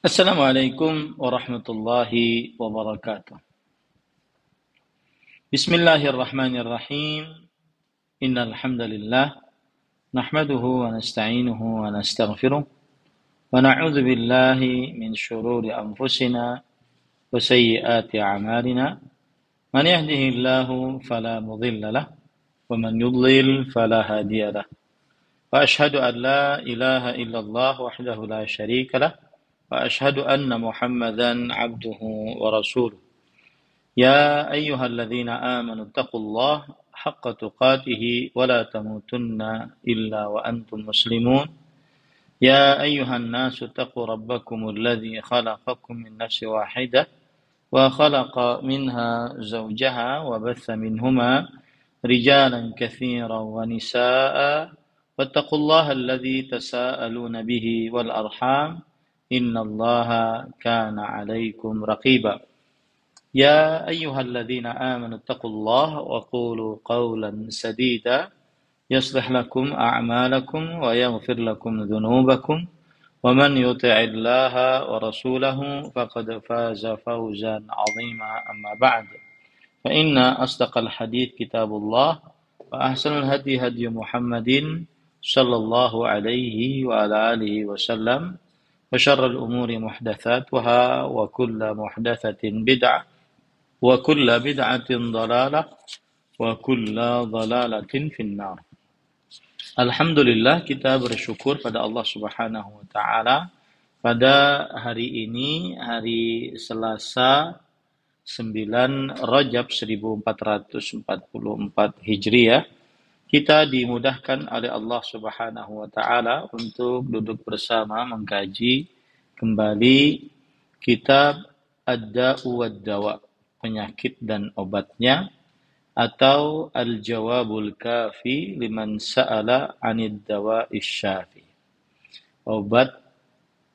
Assalamualaikum warahmatullahi wabarakatuh. Bismillahirrahmanirrahim. Innal hamdalillah nahmaduhu wa nasta'inuhu wa nastaghfiruh wa na'udzu billahi min shururi anfusina wa sayyiati a'malina. Man yahdihillahu fala mudilla lahu wa man yudlil fala hadiya lahu. Wa ashhadu an la ilaha illallah wahdahu la syarika lahu wa ashhadu anna Muhammadan 'abduhu wa rasuluh. يا أيها الذين آمنوا اتقوا الله حق تقاته ولا تموتن إلا وأنتم مسلمون يا أيها الناس اتقوا ربكم الذي خلقكم من نفس واحدة وخلق منها زوجها وبث منهما رجالا كثيرا ونساء واتقوا الله الذي تساءلون به والأرحام إن الله كان عليكم رقيبا يا أيها الذين آمنوا اتقوا الله وقولوا قولا سديدا يصلح لكم أعمالكم ويغفر لكم ذنوبكم ومن يطع الله ورسوله فقد فاز فوزا عظيما أما بعد فإن أصدق الحديث كتاب الله وأحسن الهدي هدي محمد صلى الله عليه وعلى آله وسلم وشر الأمور محدثاتها وكل محدثة بدعة wa kulla bid'atin dhalalah wa kulla dhalalatin finnar. Alhamdulillah, kita bersyukur pada Allah Subhanahu wa taala pada hari ini, hari Selasa 9 Rajab 1444 Hijriah, kita dimudahkan oleh Allah Subhanahu wa taala untuk duduk bersama mengkaji kembali kitab Ad-Da'u wad-Dawa, penyakit dan obatnya, atau Al-Jawabul Kafi liman sa'ala 'anid dawa'is syafi.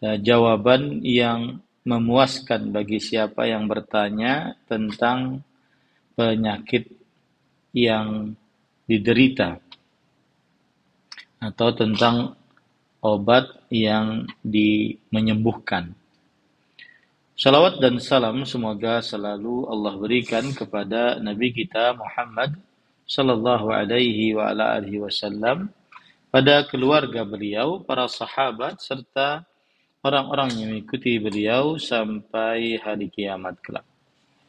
Jawaban yang memuaskan bagi siapa yang bertanya tentang penyakit yang diderita atau tentang obat yang menyembuhkan. Salawat dan salam semoga selalu Allah berikan kepada Nabi kita Muhammad sallallahu alaihi wa ala alihi wasallam, pada keluarga beliau, para sahabat, serta orang-orang yang mengikuti beliau sampai hari kiamat kelak.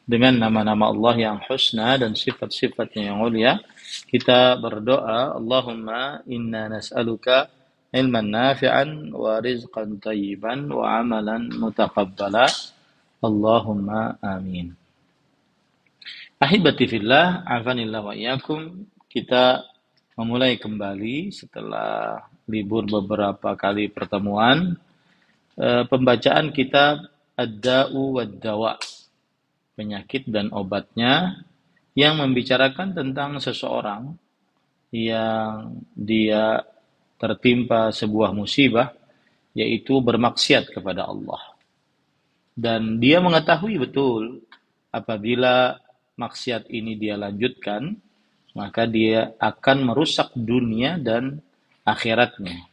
Dengan nama-nama Allah yang husna dan sifat-sifatnya yang mulia, kita berdoa, Allahumma inna nas'aluka ilman nafi'an wa rizqan tayyiban wa amalan mutaqabbala. Allahumma amin. Ahibati fillah, afanillah wa iyyakum. Kita memulai kembali setelah libur beberapa kali pertemuan pembacaan kitab Ad-Da'u wad-Dawa, penyakit dan obatnya, yang membicarakan tentang seseorang yang dia tertimpa sebuah musibah, yaitu bermaksiat kepada Allah. Dan dia mengetahui betul apabila maksiat ini dia lanjutkan, maka dia akan merusak dunia dan akhiratnya.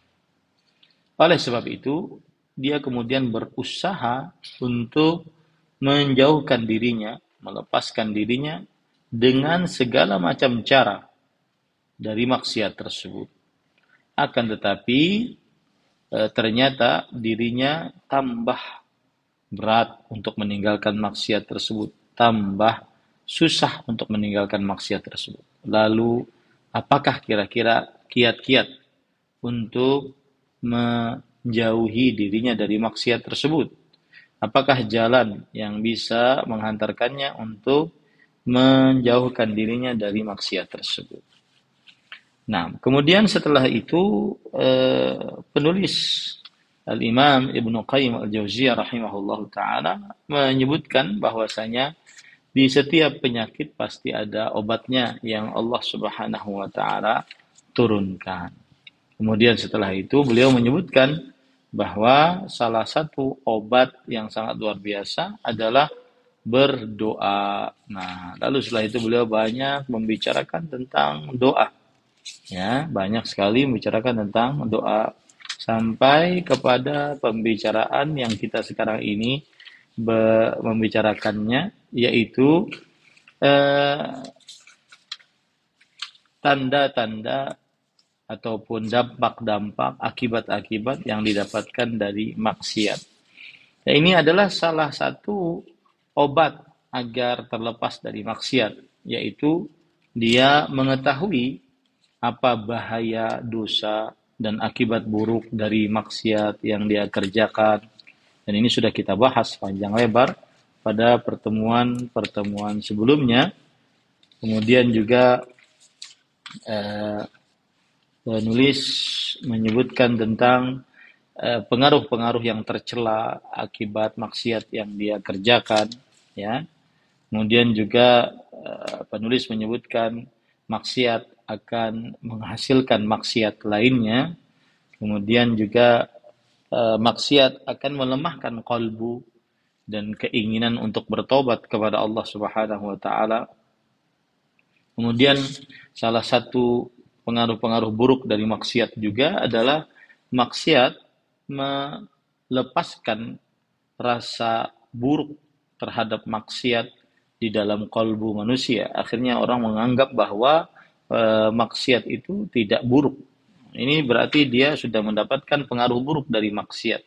Oleh sebab itu, dia kemudian berusaha untuk menjauhkan dirinya, melepaskan dirinya dengan segala macam cara dari maksiat tersebut. Akan tetapi, ternyata dirinya tambah berat untuk meninggalkan maksiat tersebut, tambah susah untuk meninggalkan maksiat tersebut. Lalu, apakah kira-kira kiat-kiat untuk menjauhi dirinya dari maksiat tersebut? Apakah jalan yang bisa menghantarkannya untuk menjauhkan dirinya dari maksiat tersebut? Nah, kemudian setelah itu penulis Al-Imam Ibnu Qayyim Al-Jauziyah rahimahullahu ta'ala menyebutkan bahwasanya di setiap penyakit pasti ada obatnya yang Allah Subhanahu wa ta'ala turunkan. Kemudian setelah itu beliau menyebutkan bahwa salah satu obat yang sangat luar biasa adalah berdoa. Nah, lalu setelah itu beliau banyak membicarakan tentang doa. Ya, banyak sekali membicarakan tentang doa. sampai kepada pembicaraan yang kita sekarang ini membicarakannya, yaitu eh, tanda-tanda ataupun dampak-dampak, akibat-akibat yang didapatkan dari maksiat. Dan ini adalah salah satu obat agar terlepas dari maksiat, yaitu dia mengetahui apa bahaya dosa dan akibat buruk dari maksiat yang dia kerjakan. Dan ini sudah kita bahas panjang lebar pada pertemuan-pertemuan sebelumnya. Kemudian juga penulis menyebutkan tentang pengaruh-pengaruh yang tercela akibat maksiat yang dia kerjakan, ya. Kemudian juga penulis menyebutkan maksiat akan menghasilkan maksiat lainnya. Kemudian juga maksiat akan melemahkan kalbu dan keinginan untuk bertobat kepada Allah Subhanahu wa taala. Kemudian salah satu pengaruh-pengaruh buruk dari maksiat juga adalah maksiat melepaskan rasa buruk terhadap maksiat di dalam kalbu manusia. Akhirnya orang menganggap bahwa maksiat itu tidak buruk. Ini berarti dia sudah mendapatkan pengaruh buruk dari maksiat,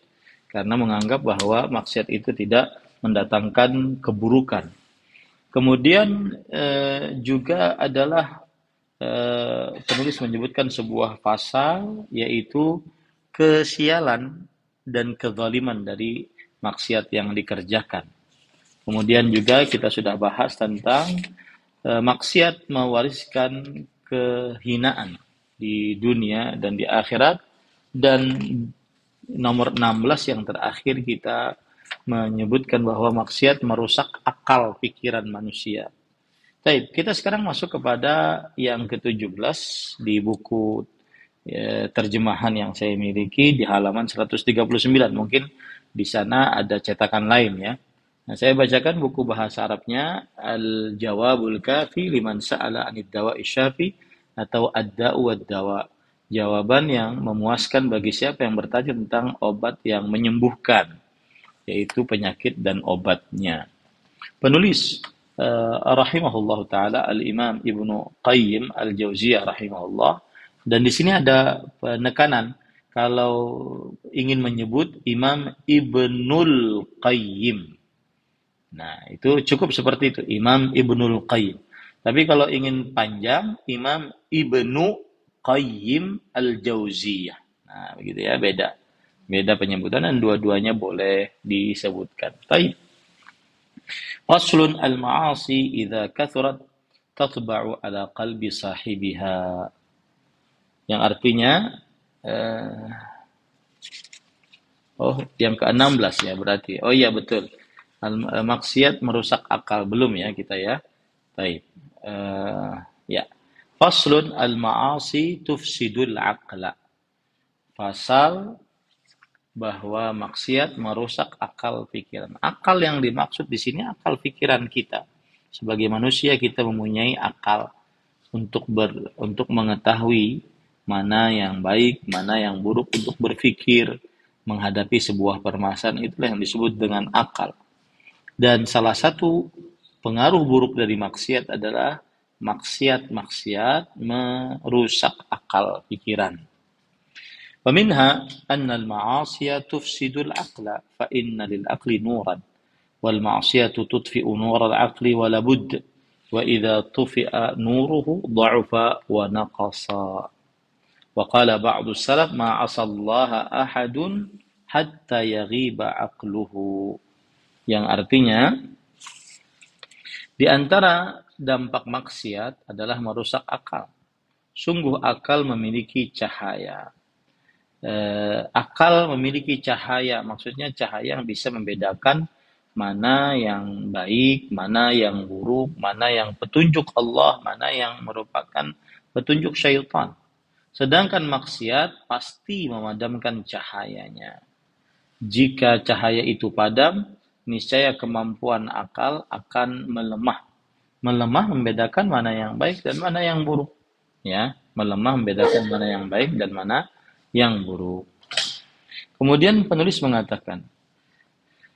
karena menganggap bahwa maksiat itu tidak mendatangkan keburukan. Kemudian juga adalah penulis menyebutkan sebuah pasal, yaitu kesialan dan kezaliman dari maksiat yang dikerjakan. Kemudian juga kita sudah bahas tentang maksiat mewariskan kehinaan di dunia dan di akhirat. Dan nomor 16 yang terakhir kita menyebutkan bahwa maksiat merusak akal pikiran manusia. Baik, kita sekarang masuk kepada yang ke-17 di buku terjemahan yang saya miliki di halaman 139. Mungkin di sana ada cetakan lain ya. Nah, saya bacakan buku bahasa Arabnya, Al-Jawabul Kafi liman sa'ala 'anid dawa'i syafi atau Ad-da'u wad-dawa. Jawaban yang memuaskan bagi siapa yang bertanya tentang obat yang menyembuhkan, yaitu penyakit dan obatnya. Penulis rahimahullah taala Al-Imam Ibnu Qayyim Al-Jauziyah rahimahullah, dan di sini ada penekanan kalau ingin menyebut Imam Ibnul Qayyim. Nah, itu cukup seperti itu, Imam Ibnul Qayyim. Tapi kalau ingin panjang, Imam Ibnu Qayyim Al-Jauziyah. Nah, begitu ya, beda. Beda penyebutan dan dua-duanya boleh disebutkan. Baik. Faslun al-ma'asi idza kathurat tatba'u ala qalbi sahibiha. Yang artinya yang ke-16 ya berarti. Oh iya betul. Maksiat merusak akal, belum ya kita ya. Baik. Ya. Faslun al-ma'asi tufsidul aqla. Pasal bahwa maksiat merusak akal pikiran. Akal yang dimaksud di sini akal pikiran kita. Sebagai manusia kita mempunyai akal untuk mengetahui mana yang baik, mana yang buruk, untuk berpikir menghadapi sebuah permasalahan. Itulah yang disebut dengan akal. Dan salah satu pengaruh buruk dari maksiat adalah maksiat merusak akal pikiran. ومنها أن المعاصي تفسد العقل فإن للعقل نورا والمعصية تطفئ نور العقل ولا بد وإذا طفئ نوره ضعف ونقص وقال بعض السلف ما عصى الله أحد حتى يغيب عقله, yang artinya di antara dampak maksiat adalah merusak akal. Sungguh akal memiliki cahaya. Akal memiliki cahaya, maksudnya cahaya yang bisa membedakan mana yang baik, mana yang buruk, mana yang petunjuk Allah, mana yang merupakan petunjuk syaitan. Sedangkan maksiat pasti memadamkan cahayanya. Jika cahaya itu padam, niscaya kemampuan akal akan melemah. Melemah membedakan mana yang baik dan mana yang buruk. Ya, melemah membedakan mana yang baik dan mana yang buruk. Kemudian penulis mengatakan,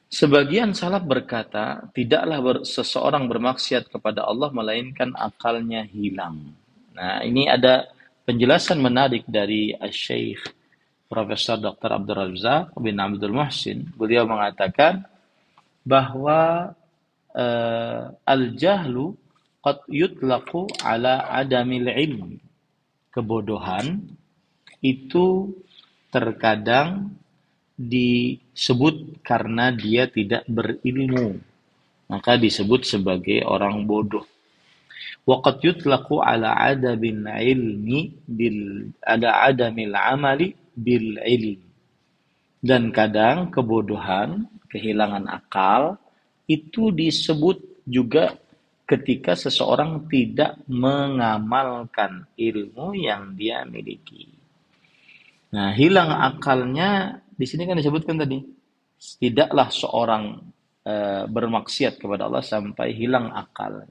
sebagian salaf berkata, tidaklah seseorang bermaksiat kepada Allah melainkan akalnya hilang. Nah, ini ada penjelasan menarik dari Syekh Profesor Dr. Abdul Razak bin Abdul Muhsin. Beliau mengatakan bahwa al-jahlu qad yutlaqu ala adamil ilm. Kebodohan itu terkadang disebut karena dia tidak berilmu, maka disebut sebagai orang bodoh. Waqad yutlaqu ala adabil ilmi ada adamil amali bil ilm. Dan kadang kebodohan, kehilangan akal itu disebut juga ketika seseorang tidak mengamalkan ilmu yang dia miliki. Nah, hilang akalnya di sini kan disebutkan tadi, tidaklah seorang bermaksiat kepada Allah sampai hilang akalnya.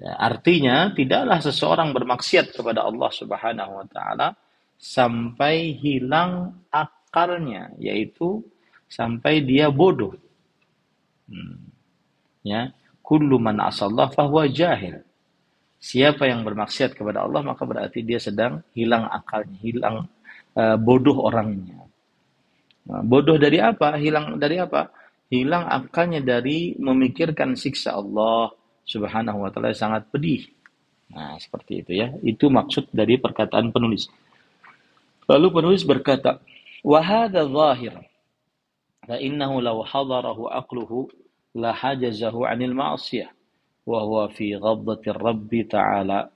Ya, artinya tidaklah seseorang bermaksiat kepada Allah Subhanahu wa taala sampai hilang akalnya, yaitu sampai dia bodoh. Ya, kullu man asallah fahuwa jahil. Siapa yang bermaksiat kepada Allah maka berarti dia sedang hilang akalnya, hilang bodoh orangnya. Nah, bodoh dari apa? Hilang dari apa? Hilang akalnya dari memikirkan siksa Allah Subhanahu wa taala sangat pedih. Nah, seperti itu ya. Itu maksud dari perkataan penulis. Lalu penulis berkata, "Wa hadza zahir, fa innahu law hadarahu aqluhu la hajazahu 'anil ma'siyah, wa huwa fi ghadati Rabbi ta'ala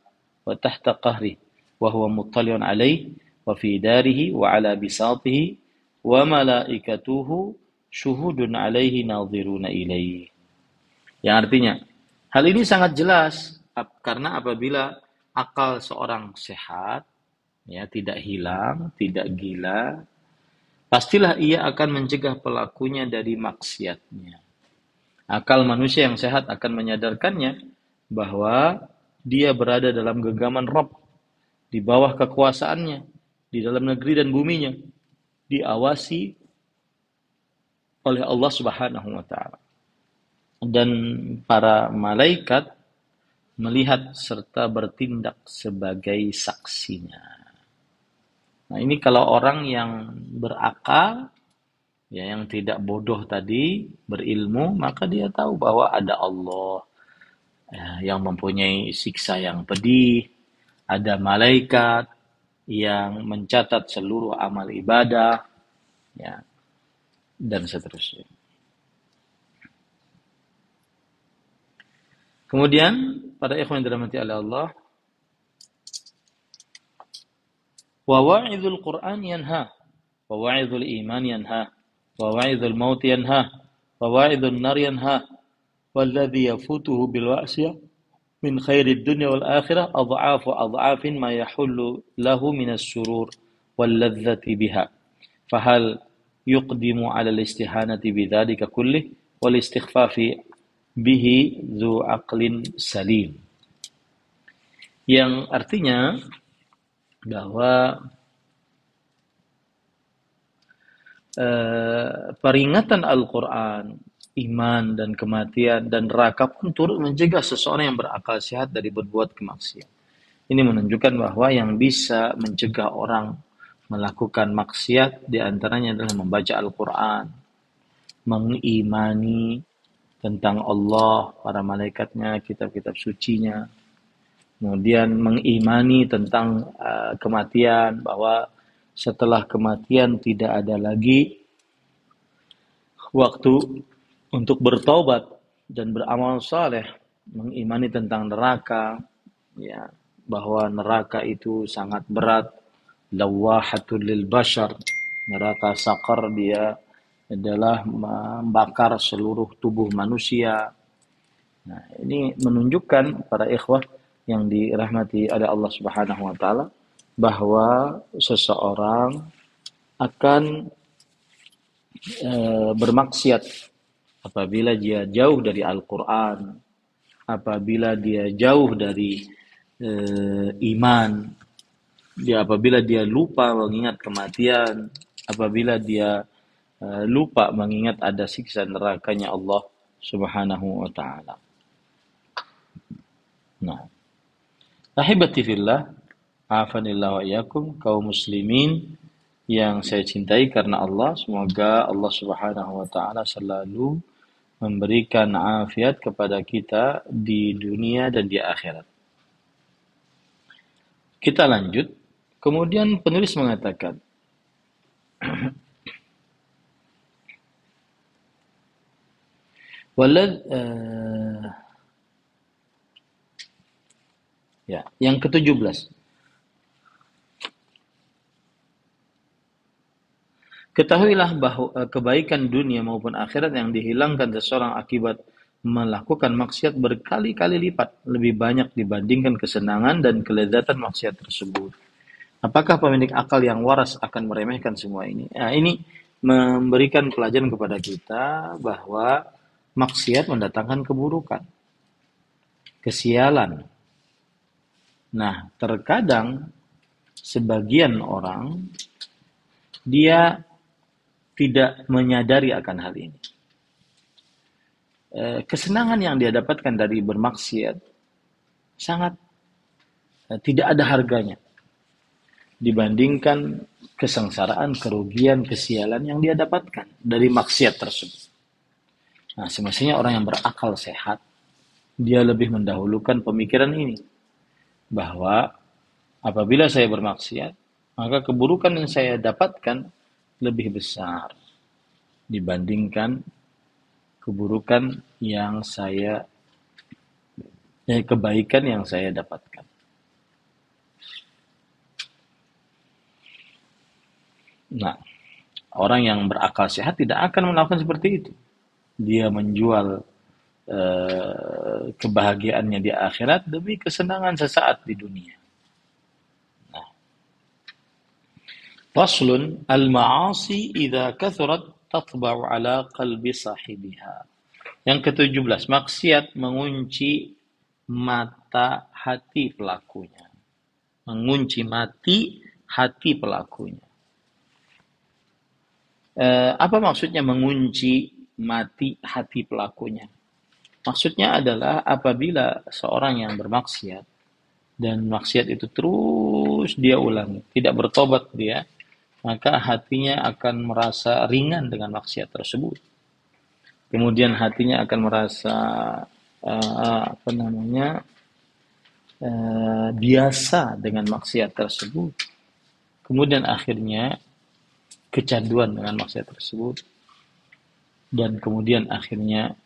wa tahta qahri, wa huwa muttali'un 'alaihi wa fi darihi wa 'ala bisatihi wa malaikatuhu syuhudun 'alaihi nadhiruna ilaihi." Yang artinya, hal ini sangat jelas karena apabila akal seorang sehat, ya, tidak hilang, tidak gila, pastilah ia akan mencegah pelakunya dari maksiatnya. Akal manusia yang sehat akan menyadarkannya bahwa dia berada dalam genggaman Rabb, di bawah kekuasaannya, di dalam negeri dan buminya, diawasi oleh Allah Subhanahu wa taala. Dan para malaikat melihat serta bertindak sebagai saksinya. Nah, ini kalau orang yang berakal, ya, yang tidak bodoh tadi, berilmu, maka dia tahu bahwa ada Allah yang mempunyai siksa yang pedih, ada malaikat yang mencatat seluruh amal ibadah, ya, dan seterusnya. Kemudian, pada ikhwan yang dirahmati oleh Allah, wa wa'idul Qur'an yanha, wa wa'idul iman yanha, wa wa'idul maut yanha, wa wa'idul nar yanha, walladhi yafutuhu bil wa'siyah min khairid dunya wal akhirah adha'afu adha'afin ma yahullu lahu minas surur wal ladzati biha. Fahal yuqdimu 'ala al-istihanati bidzalika kullih wal istighfafi bihi dzu aqlin salim. Yang artinya bahwa peringatan Al-Quran, iman dan kematian dan neraka pun turut mencegah seseorang yang berakal sehat dari berbuat kemaksiatan. Ini menunjukkan bahwa yang bisa mencegah orang melakukan maksiat diantaranya adalah membaca Al-Quran, mengimani tentang Allah, para malaikatnya, kitab-kitab sucinya, kemudian mengimani tentang kematian, bahwa setelah kematian tidak ada lagi waktu untuk bertaubat dan beramal saleh, mengimani tentang neraka, ya, bahwa neraka itu sangat berat, lawahatul lil bashar, neraka sakar, dia adalah membakar seluruh tubuh manusia. Nah, ini menunjukkan para ikhwah yang dirahmati oleh Allah Subhanahu wa taala bahwa seseorang akan bermaksiat apabila dia jauh dari Al-Quran, apabila dia jauh dari iman, apabila dia lupa mengingat kematian, apabila dia lupa mengingat ada siksa nerakanya Allah Subhanahu wa taala. Nah, ahibati fillah, afanillah wa iyyakum, kaum muslimin yang saya cintai karena Allah, semoga Allah Subhanahu wa taala selalu memberikan afiat kepada kita di dunia dan di akhirat. Kita lanjut. Kemudian penulis mengatakan, yang ke-17. Ketahuilah bahwa kebaikan dunia maupun akhirat yang dihilangkan seseorang akibat melakukan maksiat berkali-kali lipat lebih banyak dibandingkan kesenangan dan kelezatan maksiat tersebut. Apakah pemilik akal yang waras akan meremehkan semua ini? Nah, ini memberikan pelajaran kepada kita bahwa maksiat mendatangkan keburukan, kesialan. Nah, terkadang sebagian orang dia tidak menyadari akan hal ini. Kesenangan yang dia dapatkan dari bermaksiat sangat tidak ada harganya dibandingkan kesengsaraan, kerugian, kesialan yang dia dapatkan dari maksiat tersebut. Nah, semestinya orang yang berakal sehat, dia lebih mendahulukan pemikiran ini, bahwa apabila saya bermaksiat, maka keburukan yang saya dapatkan lebih besar dibandingkan keburukan yang kebaikan yang saya dapatkan. Nah, orang yang berakal sehat tidak akan melakukan seperti itu. Dia menjual kebahagiaannya di akhirat demi kesenangan sesaat di dunia. Nah, faslun al-ma'asi idza kathurat tatba'u ala qalbi sahibiha. Yang ke-17, maksiat mengunci mata hati pelakunya. Mengunci hati pelakunya. Apa maksudnya mengunci hati pelakunya? Maksudnya adalah apabila seorang yang bermaksiat dan maksiat itu terus dia ulangi, tidak bertobat dia, maka hatinya akan merasa ringan dengan maksiat tersebut. Kemudian hatinya akan merasa biasa dengan maksiat tersebut. Kemudian akhirnya kecanduan dengan maksiat tersebut, dan kemudian akhirnya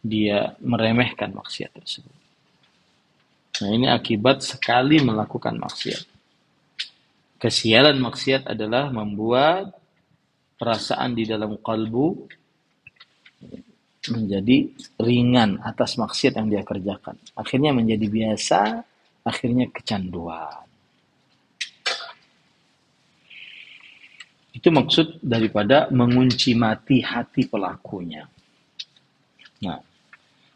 dia meremehkan maksiat tersebut. Nah, ini akibat sekali melakukan maksiat. Kesialan maksiat adalah membuat perasaan di dalam kalbu menjadi ringan atas maksiat yang dia kerjakan. Akhirnya menjadi biasa, akhirnya kecanduan. Itu maksud daripada mengunci hati pelakunya. Nah,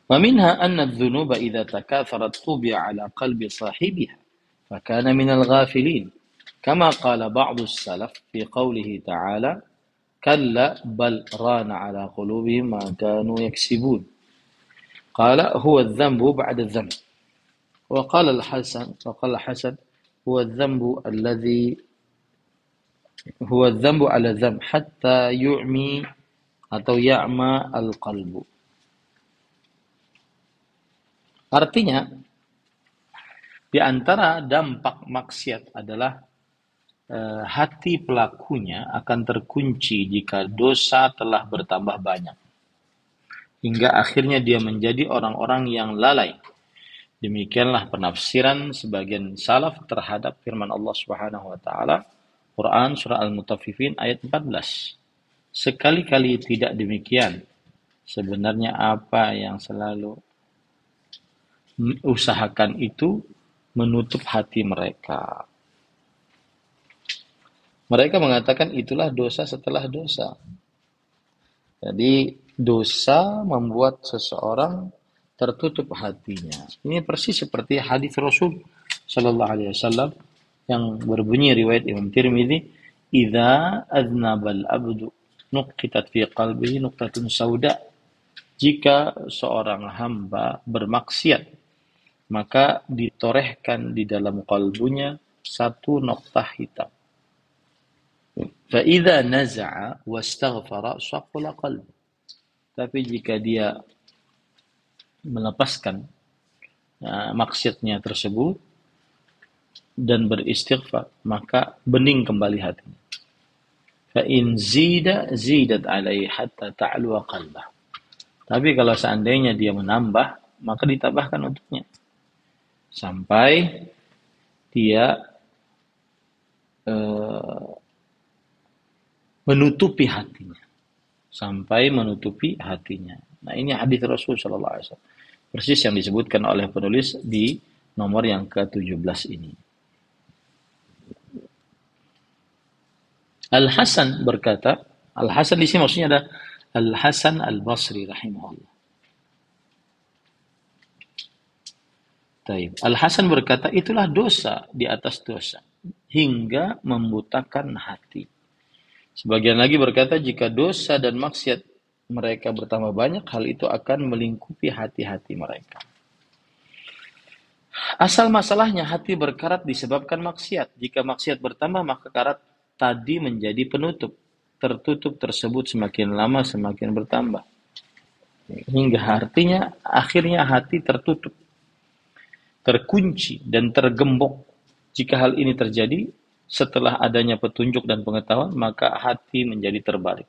ومنها أن الذنوب إذا تكاثرت طبع على قلب صاحبها فكان من الغافلين كما قال بعض السلف في قوله تعالى كلا بل ران على قلوبهم ما كانوا يكسبون قال هو الذنب بعد الذنب وقال الحسن هو الذنب على الذنب حتى يعمي atau ya'ma al-qalbu. Artinya, di antara dampak maksiat adalah hati pelakunya akan terkunci jika dosa telah bertambah banyak. Hingga akhirnya dia menjadi orang-orang yang lalai. Demikianlah penafsiran sebagian salaf terhadap firman Allah Subhanahu wa taala, Quran surah Al-Mutaffifin ayat 14. Sekali-kali tidak demikian. Sebenarnya apa yang selalu usahakan itu menutup hati mereka. Mereka mengatakan itulah dosa setelah dosa. Jadi dosa membuat seseorang tertutup hatinya. Ini persis seperti hadis Rasul Shallallahu Alaihi Wasallam yang berbunyi riwayat Imam Tirmidzi, idza adnabal abdu nuqitat fi qalbihi nuqtatun sauda. Jika seorang hamba bermaksiat, maka ditorehkan di dalam kalbunya satu noktah hitam. Fa idza naza'a wastaghfara saqala qalbu. Tapi jika dia melepaskan maksiatnya tersebut dan beristighfar, maka bening kembali hatinya. Fa in zida zidat alaihi hatta ta'luwa qalbah. Tapi kalau seandainya dia menambah, maka ditambahkan untuknya sampai dia menutupi hatinya, sampai menutupi hatinya. Nah, ini hadis Rasul sallallahu alaihi wasallam. Persis yang disebutkan oleh penulis di nomor yang ke-17 ini. Al-Hasan berkata, Al-Hasan di sini maksudnya ada Al-Hasan Al-Basri rahimahullah. Taib. Al-Hasan berkata, itulah dosa di atas dosa hingga membutakan hati. Sebagian lagi berkata, jika dosa dan maksiat mereka bertambah banyak, hal itu akan melingkupi hati-hati mereka. Asal masalahnya hati berkarat disebabkan maksiat. Jika maksiat bertambah, maka karat tadi menjadi penutup. Tertutup tersebut semakin lama semakin bertambah. Hingga artinya akhirnya hati tertutup, terkunci dan tergembok. Jika hal ini terjadi setelah adanya petunjuk dan pengetahuan, maka hati menjadi terbalik.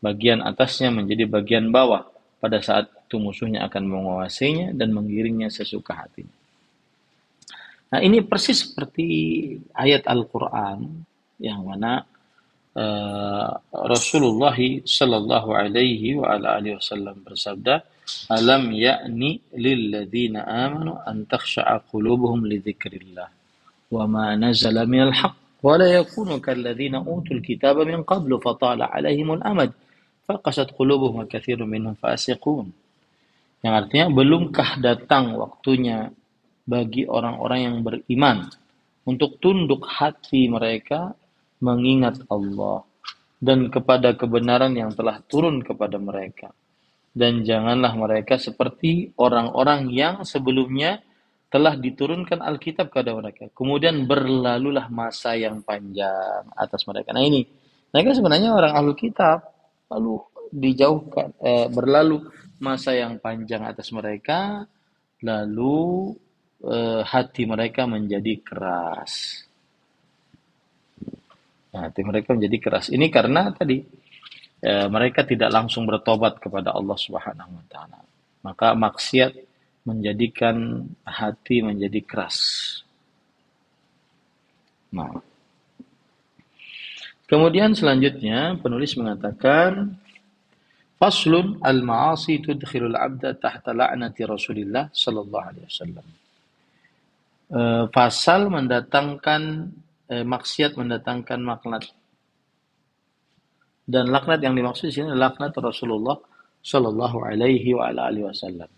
Bagian atasnya menjadi bagian bawah. Pada saat itu musuhnya akan menguasainya dan menggiringnya sesuka hatinya. Nah, ini persis seperti ayat Al-Quran yang mana Rasulullah sallallahu alaihi wa ala alihi wasallam bersabda, "Alam ya'ni lil ladzina amanu an takhsha'a qulubuhum li dzikrillah wa ma nazala minal haqq wa la yakunu kal ladzina utul kitaba min qablu fatala 'alaihimul amad faqasat qulubuhum wa katsirun minhum fasiqun." Yang artinya, belumkah datang waktunya bagi orang-orang yang beriman untuk tunduk hati mereka mengingat Allah dan kepada kebenaran yang telah turun kepada mereka. Dan janganlah mereka seperti orang-orang yang sebelumnya telah diturunkan Alkitab kepada mereka. Kemudian berlalulah masa yang panjang atas mereka. Nah, ini mereka sebenarnya orang Ahlul Kitab, lalu dijauhkan, berlalu masa yang panjang atas mereka, lalu hati mereka menjadi keras. Hati mereka menjadi keras. Ini karena tadi mereka tidak langsung bertobat kepada Allah Subhanahu wa taala. Maka maksiat menjadikan hati menjadi keras. Nah, kemudian selanjutnya penulis mengatakan, faslun al-ma'asi tudkhilul 'abda tahta la'nati Rasulillah sallallahu alaihi wasallam. Pasal mendatangkan maksiat mendatangkan laknat. Dan laknat yang dimaksud di sini adalah laknat Rasulullah sallallahu alaihi wa ala alihi wasallam.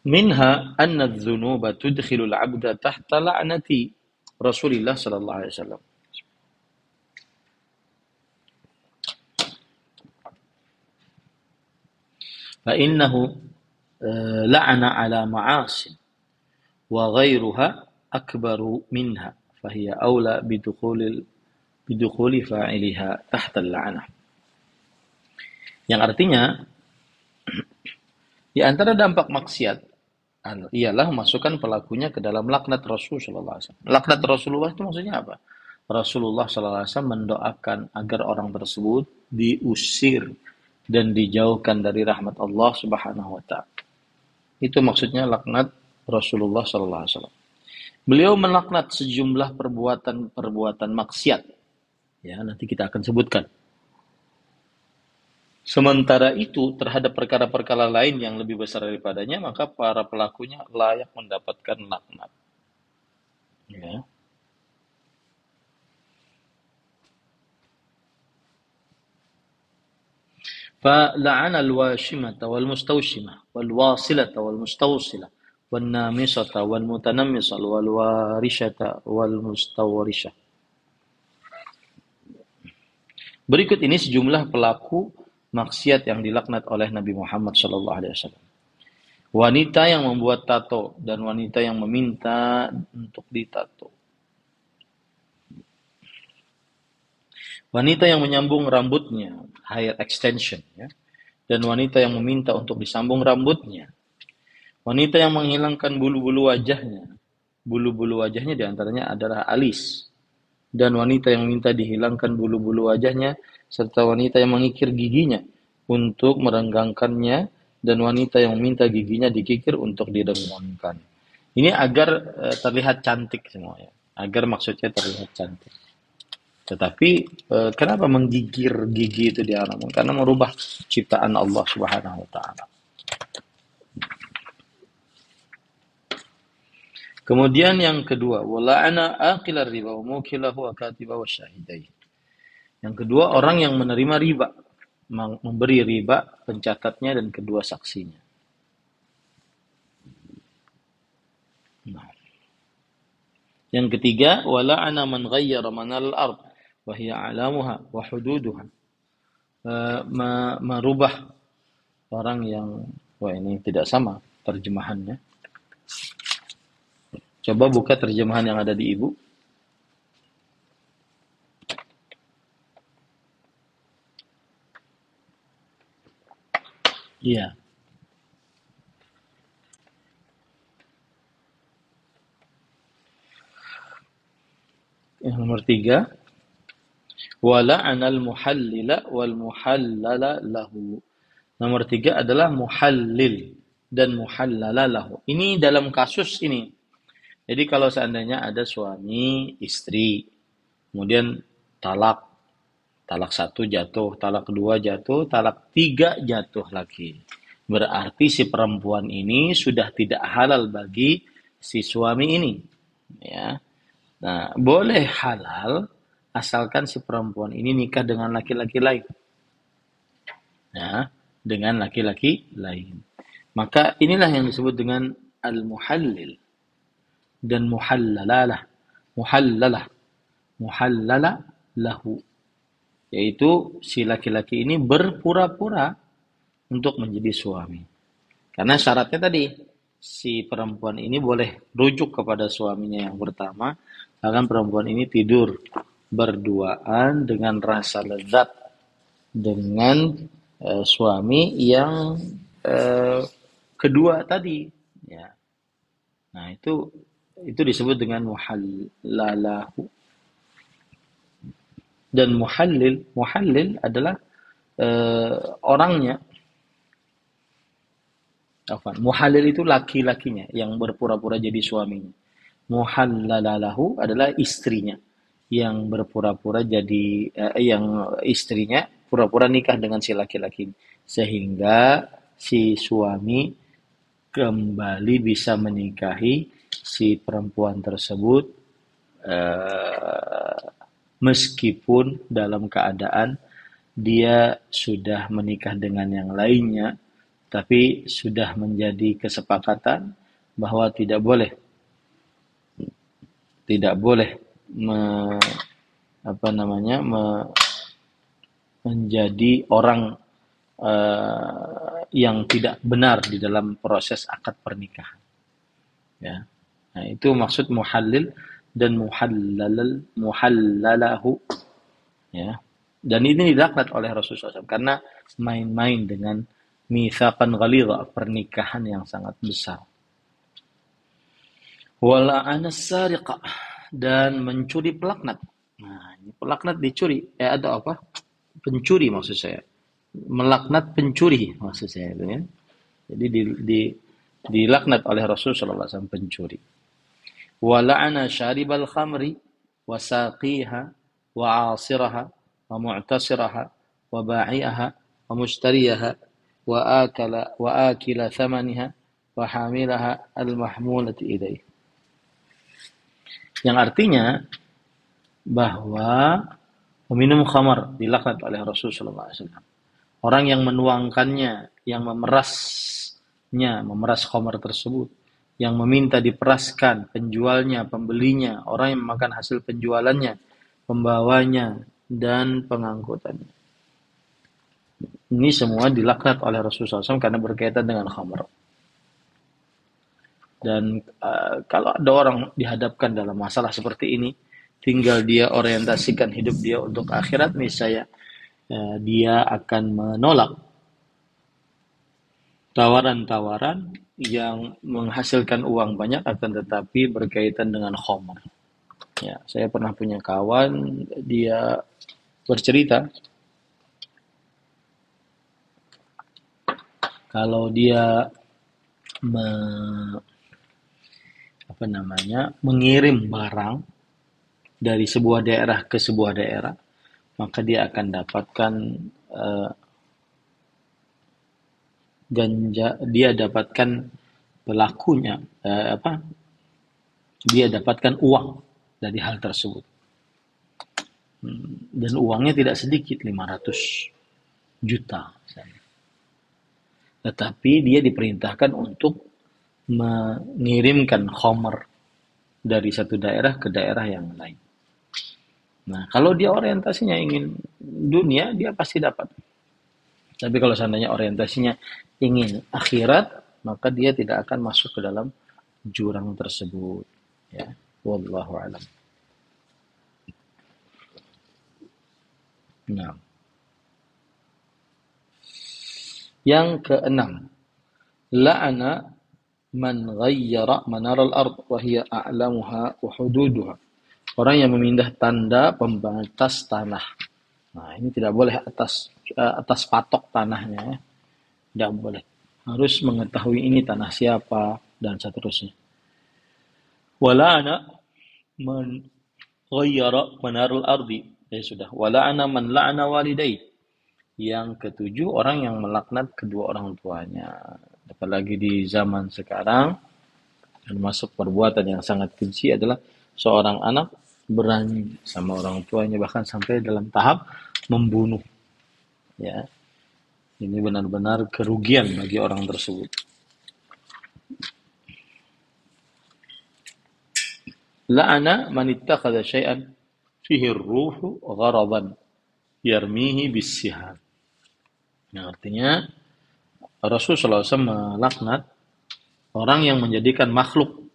Minha anna adh-dhunuba tudkhilu al-'abda tahta la'nati Rasulillah sallallahu alaihi wasallam. Fa innahu la'ana ala ma'asin wa ghairuha akbaru minha fahiya aula bidukhuli fa'iliha tahta al-la'nah. Yang artinya, di antara dampak maksiat ialah memasukkan pelakunya ke dalam laknat Rasul sallallahu alaihi wasallam. Laknat Rasulullah itu maksudnya apa? Rasulullah sallallahu alaihi wasallam mendoakan agar orang tersebut diusir dan dijauhkan dari rahmat Allah Subhanahu wa taala. Itu maksudnya laknat Rasulullah sallallahu alaihi wasallam. Beliau melaknat sejumlah perbuatan maksiat. Ya, nanti kita akan sebutkan. Sementara itu, terhadap perkara-perkara lain yang lebih besar daripadanya, maka para pelakunya layak mendapatkan laknat. Ya. فلعن الواشمة والمستوشمة والواصلة والمستوصلة wan namisata wal mutanammisal wal warishata wal mustawrishah. Berikut ini sejumlah pelaku maksiat yang dilaknat oleh Nabi Muhammad SAW. Wanita yang membuat tato dan wanita yang meminta untuk ditato. Wanita yang menyambung rambutnya, hair extension, ya, dan wanita yang meminta untuk disambung rambutnya. Wanita yang menghilangkan bulu-bulu wajahnya. Bulu-bulu wajahnya diantaranya adalah alis. Dan wanita yang minta dihilangkan bulu-bulu wajahnya, serta wanita yang mengikir giginya untuk merenggangkannya, dan wanita yang meminta giginya dikikir untuk direnggangkan. Ini agar terlihat cantik semua, ya. Agar maksudnya terlihat cantik. Tetapi kenapa menggigir gigi itu diharamkan? Karena merubah ciptaan Allah Subhanahu wa taala. Kemudian yang kedua, wala'ana aqilar riba wa mukilahu wa katiba wa syahidai. Yang kedua, orang yang menerima riba, memberi riba pencatatnya dan kedua saksinya. Nah. Yang ketiga, wala'ana man ghayyara manal ard wa hiya a'lamuha wa hududuha. Merubah orang yang, wah ini tidak sama terjemahannya. Coba buka terjemahan yang ada di ibu. Iya. Yang nomor 3, wala'anal muhallila wal muhallala lahu. Nomor 3 adalah muhallil dan muhallala lahu. Ini dalam kasus ini. Jadi kalau seandainya ada suami, istri, kemudian talak 1 jatuh, talak 2 jatuh, talak 3 jatuh lagi. Berarti si perempuan ini sudah tidak halal bagi si suami ini. Ya. Nah, boleh halal asalkan si perempuan ini nikah dengan laki-laki lain. Nah, dengan laki-laki lain. Maka inilah yang disebut dengan al-muhallil dan muhallala lahu. Yaitu si laki-laki ini berpura-pura untuk menjadi suami. Karena syaratnya tadi, si perempuan ini boleh rujuk kepada suaminya yang pertama, akan perempuan ini tidur berduaan dengan rasa lezat dengan suami yang kedua tadi. Ya. Nah itu disebut dengan muhallalahu. Dan muhallil adalah orangnya. Muhallil itu laki-lakinya yang berpura-pura jadi suaminya. Muhallalalahu adalah istrinya yang berpura-pura jadi yang istrinya pura-pura nikah dengan si laki-laki, sehingga si suami kembali bisa menikahi si perempuan tersebut meskipun dalam keadaan dia sudah menikah dengan yang lainnya, tapi sudah menjadi kesepakatan bahwa tidak boleh menjadi orang yang tidak benar di dalam proses akad pernikahan. Ya. Nah, itu maksud muhallil dan muhallalahu. Ya. Dan ini dilaknat oleh Rasulullah SAW karena main-main dengan mitsaqan ghalidha, pernikahan yang sangat besar. Wala'ana sariqah, dan mencuri pelaknat. Nah, ini pelaknat dicuri. Ada apa? Pencuri maksud saya. Melaknat pencuri maksud saya itu, ya. Jadi dilaknat oleh Rasulullah SAW pencuri. Wala'ana syaribal khamri wa saqiha wa 'asiraha wa mu'tasiraha wa ba'i'aha wa mushtariyaha wa akila thamaniha wa hamilaha al-mahmulati ilaih. Yang artinya bahwa meminum khamar dilaknat oleh Rasulullah SAW. Orang yang menuangkannya, yang memeras khamar tersebut, yang meminta diperaskan, penjualnya, pembelinya, orang yang memakan hasil penjualannya, pembawanya, dan pengangkutannya. Ini semua dilaknat oleh Rasulullah SAW karena berkaitan dengan khamr. Dan kalau ada orang dihadapkan dalam masalah seperti ini, tinggal dia orientasikan hidup dia untuk akhirat, niscaya dia akan menolak tawaran-tawaran yang menghasilkan uang banyak akan tetapi berkaitan dengan khamr. Ya, saya pernah punya kawan, dia bercerita kalau dia mengirim barang dari sebuah daerah ke sebuah daerah, maka dia akan dapatkan dia dapatkan pelakunya, dia dapatkan uang dari hal tersebut. Dan uangnya tidak sedikit, 500 juta misalnya. Tetapi dia diperintahkan untuk mengirimkan khamr dari satu daerah ke daerah yang lain. Nah, kalau dia orientasinya ingin dunia, dia pasti dapat. Tapi kalau seandainya orientasinya ingin akhirat, maka dia tidak akan masuk ke dalam jurang tersebut. Ya, wallahu a'lam. Nah, yang keenam, la'ana man ghayyara manar al-ard wa hiya a'lamuha wa hududuha. Orang yang memindah tanda pembatas tanah. Nah, ini tidak boleh atas patok tanahnya, ya. Tidak boleh. Harus mengetahui ini tanah siapa dan seterusnya. Wala'ana man ghayyara manar al-ardi. Ya sudah. Wala'ana man la'ana walidayh. Yang ketujuh, orang yang melaknat kedua orang tuanya. Apalagi di zaman sekarang, termasuk perbuatan yang sangat keji adalah seorang anak berani sama orang tuanya, bahkan sampai dalam tahap membunuh. Ya, ini benar-benar kerugian bagi orang tersebut. La'ana man ittakhadha syai'an fihi ar-ruhu gharadan yarmihi bis-siham. Yang artinya Rasulullah SAW melaknat orang yang menjadikan makhluk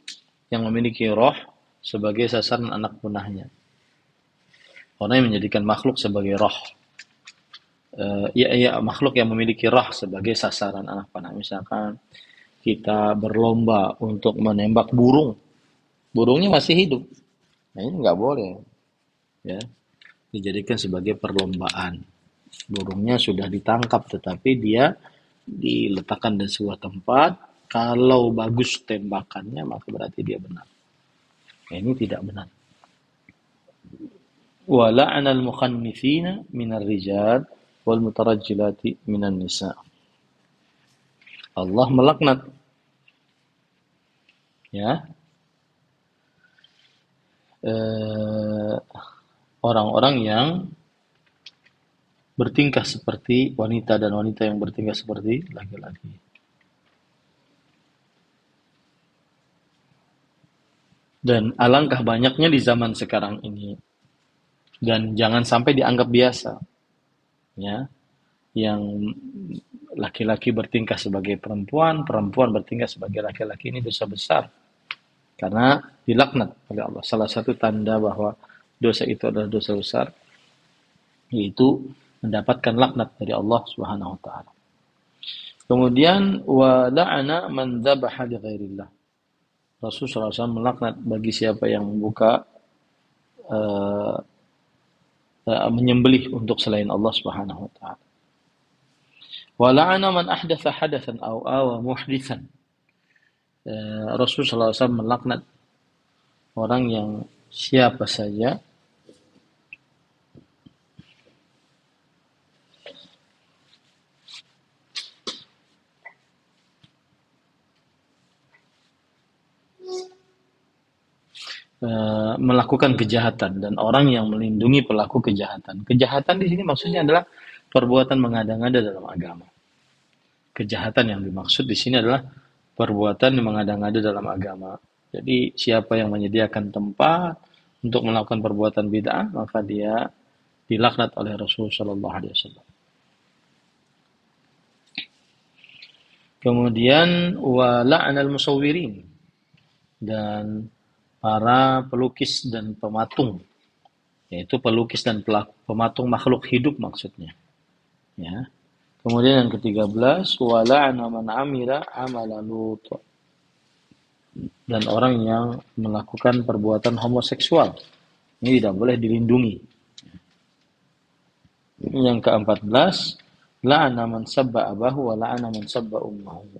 yang memiliki roh sebagai sasaran anak panahnya. Orang yang menjadikan makhluk sebagai roh. Makhluk yang memiliki roh sebagai sasaran anak panah. Misalkan kita berlomba untuk menembak burung. Burungnya masih hidup. Nah, ini nggak boleh. Ya, dijadikan sebagai perlombaan. Burungnya sudah ditangkap, tetapi dia diletakkan di sebuah tempat. Kalau bagus tembakannya, maka berarti dia benar. Nah, ini tidak benar. Wa la'ana al-mukhannithina minar rijal wal mutarajjilati minan nisa. Allah melaknat, ya, orang-orang yang bertingkah seperti wanita dan wanita yang bertingkah seperti laki-laki. Dan alangkah banyaknya di zaman sekarang ini. Dan jangan sampai dianggap biasa. Ya, yang laki-laki bertingkah sebagai perempuan, perempuan bertingkah sebagai laki-laki, ini dosa besar. Karena dilaknat oleh Allah. Salah satu tanda bahwa dosa itu adalah dosa besar, yaitu mendapatkan laknat dari Allah Subhanahu wa taala. Kemudian wa la'ana man dzabaha li ghairillah. Rasulullah SAW melaknat bagi siapa yang membuka menyembelih untuk selain Allah Subhanahu wa taala. Wa la'ana man ahdatha hadatsan aw awa muhditsan. Rasulullah SAW melaknat orang yang siapa saja melakukan kejahatan dan orang yang melindungi pelaku kejahatan. Kejahatan di sini maksudnya adalah perbuatan mengada-ngada dalam agama. Kejahatan yang dimaksud di sini adalah perbuatan yang mengada-ngada dalam agama. Jadi siapa yang menyediakan tempat untuk melakukan perbuatan bid'ah, maka dia dilaknat oleh Rasul Shallallahu Alaihi Wasallam. Kemudian wala'anal musawwirin, dan para pelukis dan pematung, yaitu pelukis dan pematung makhluk hidup maksudnya. Ya. Kemudian yang ke-13, wala'ana man amila amala Lut, dan orang yang melakukan perbuatan homoseksual. Ini tidak boleh dilindungi. Yang ke-14, la'ana man sabba abahu wa la'ana man sabba ummahu,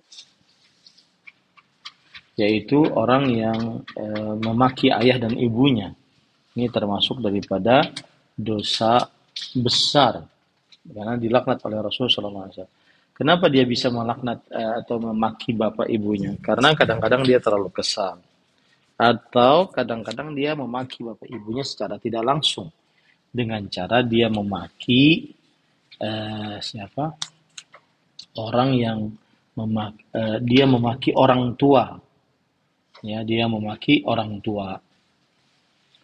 yaitu orang yang memaki ayah dan ibunya. Ini termasuk daripada dosa besar, karena dilaknat oleh Rasulullah SAW. Kenapa dia bisa melaknat atau memaki bapak ibunya? Karena kadang-kadang dia terlalu kesal, atau kadang-kadang dia memaki bapak ibunya secara tidak langsung dengan cara dia memaki siapa orang yang dia memaki orang tua, ya, dia memaki orang tua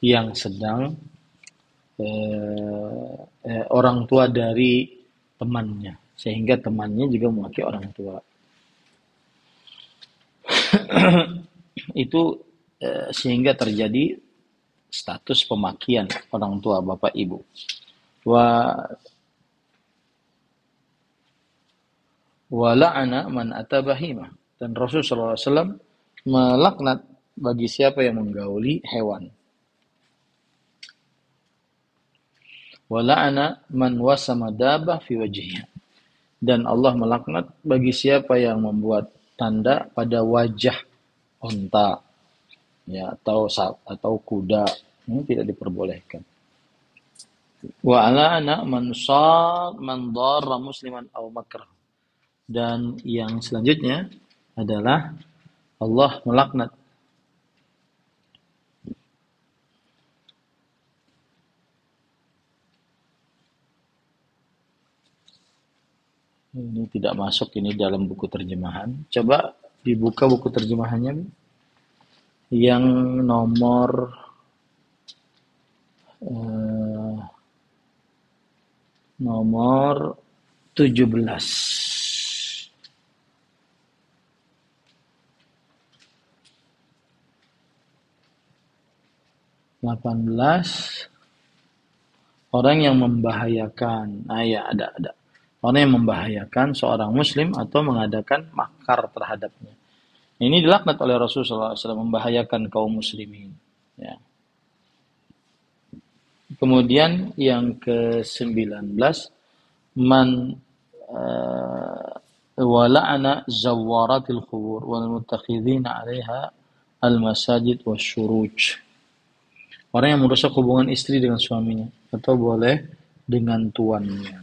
yang sedang orang tua dari temannya, sehingga temannya juga memaki orang tua. Itu sehingga terjadi status pemakian orang tua bapak ibu. Wa la'ana man atabahima, dan Rasulullah SAW melaknat bagi siapa yang menggauli hewan. Wa la'ana man wasama dabah fi wajhiha, dan Allah melaknat bagi siapa yang membuat tanda pada wajah onta, ya, atau kuda. Ini tidak diperbolehkan. Wa la'ana man darra musliman aw makrah, dan yang selanjutnya adalah Allah melaknat ini tidak masuk ini dalam buku terjemahan. Coba dibuka buku terjemahannya yang nomor 17. 18, orang yang membahayakan. Ya, ada. Orang yang membahayakan seorang muslim atau mengadakan makar terhadapnya. Ini dilaknat oleh Rasulullah SAW, membahayakan kaum muslimin. Ya. Kemudian yang ke-19, man wala'ana zawaratil khubur wal muttakhidhina 'alaiha al-masajid wasyuruj. Orang yang merusak hubungan istri dengan suaminya, atau boleh dengan tuannya.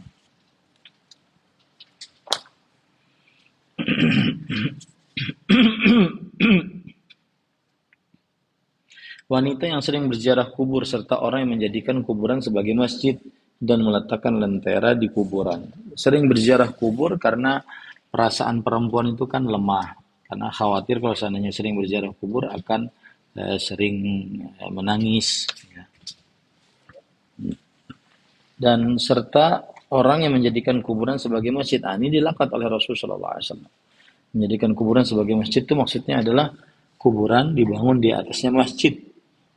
Wanita yang sering berziarah kubur, serta orang yang menjadikan kuburan sebagai masjid dan meletakkan lentera di kuburan. Sering berziarah kubur karena perasaan perempuan itu kan lemah, karena khawatir kalau seandainya sering berziarah kubur akan sering menangis, ya. Dan serta orang yang menjadikan kuburan sebagai masjid. Ini dilaknat oleh Rasulullah SAW. Menjadikan kuburan sebagai masjid itu maksudnya adalah kuburan dibangun di atasnya masjid,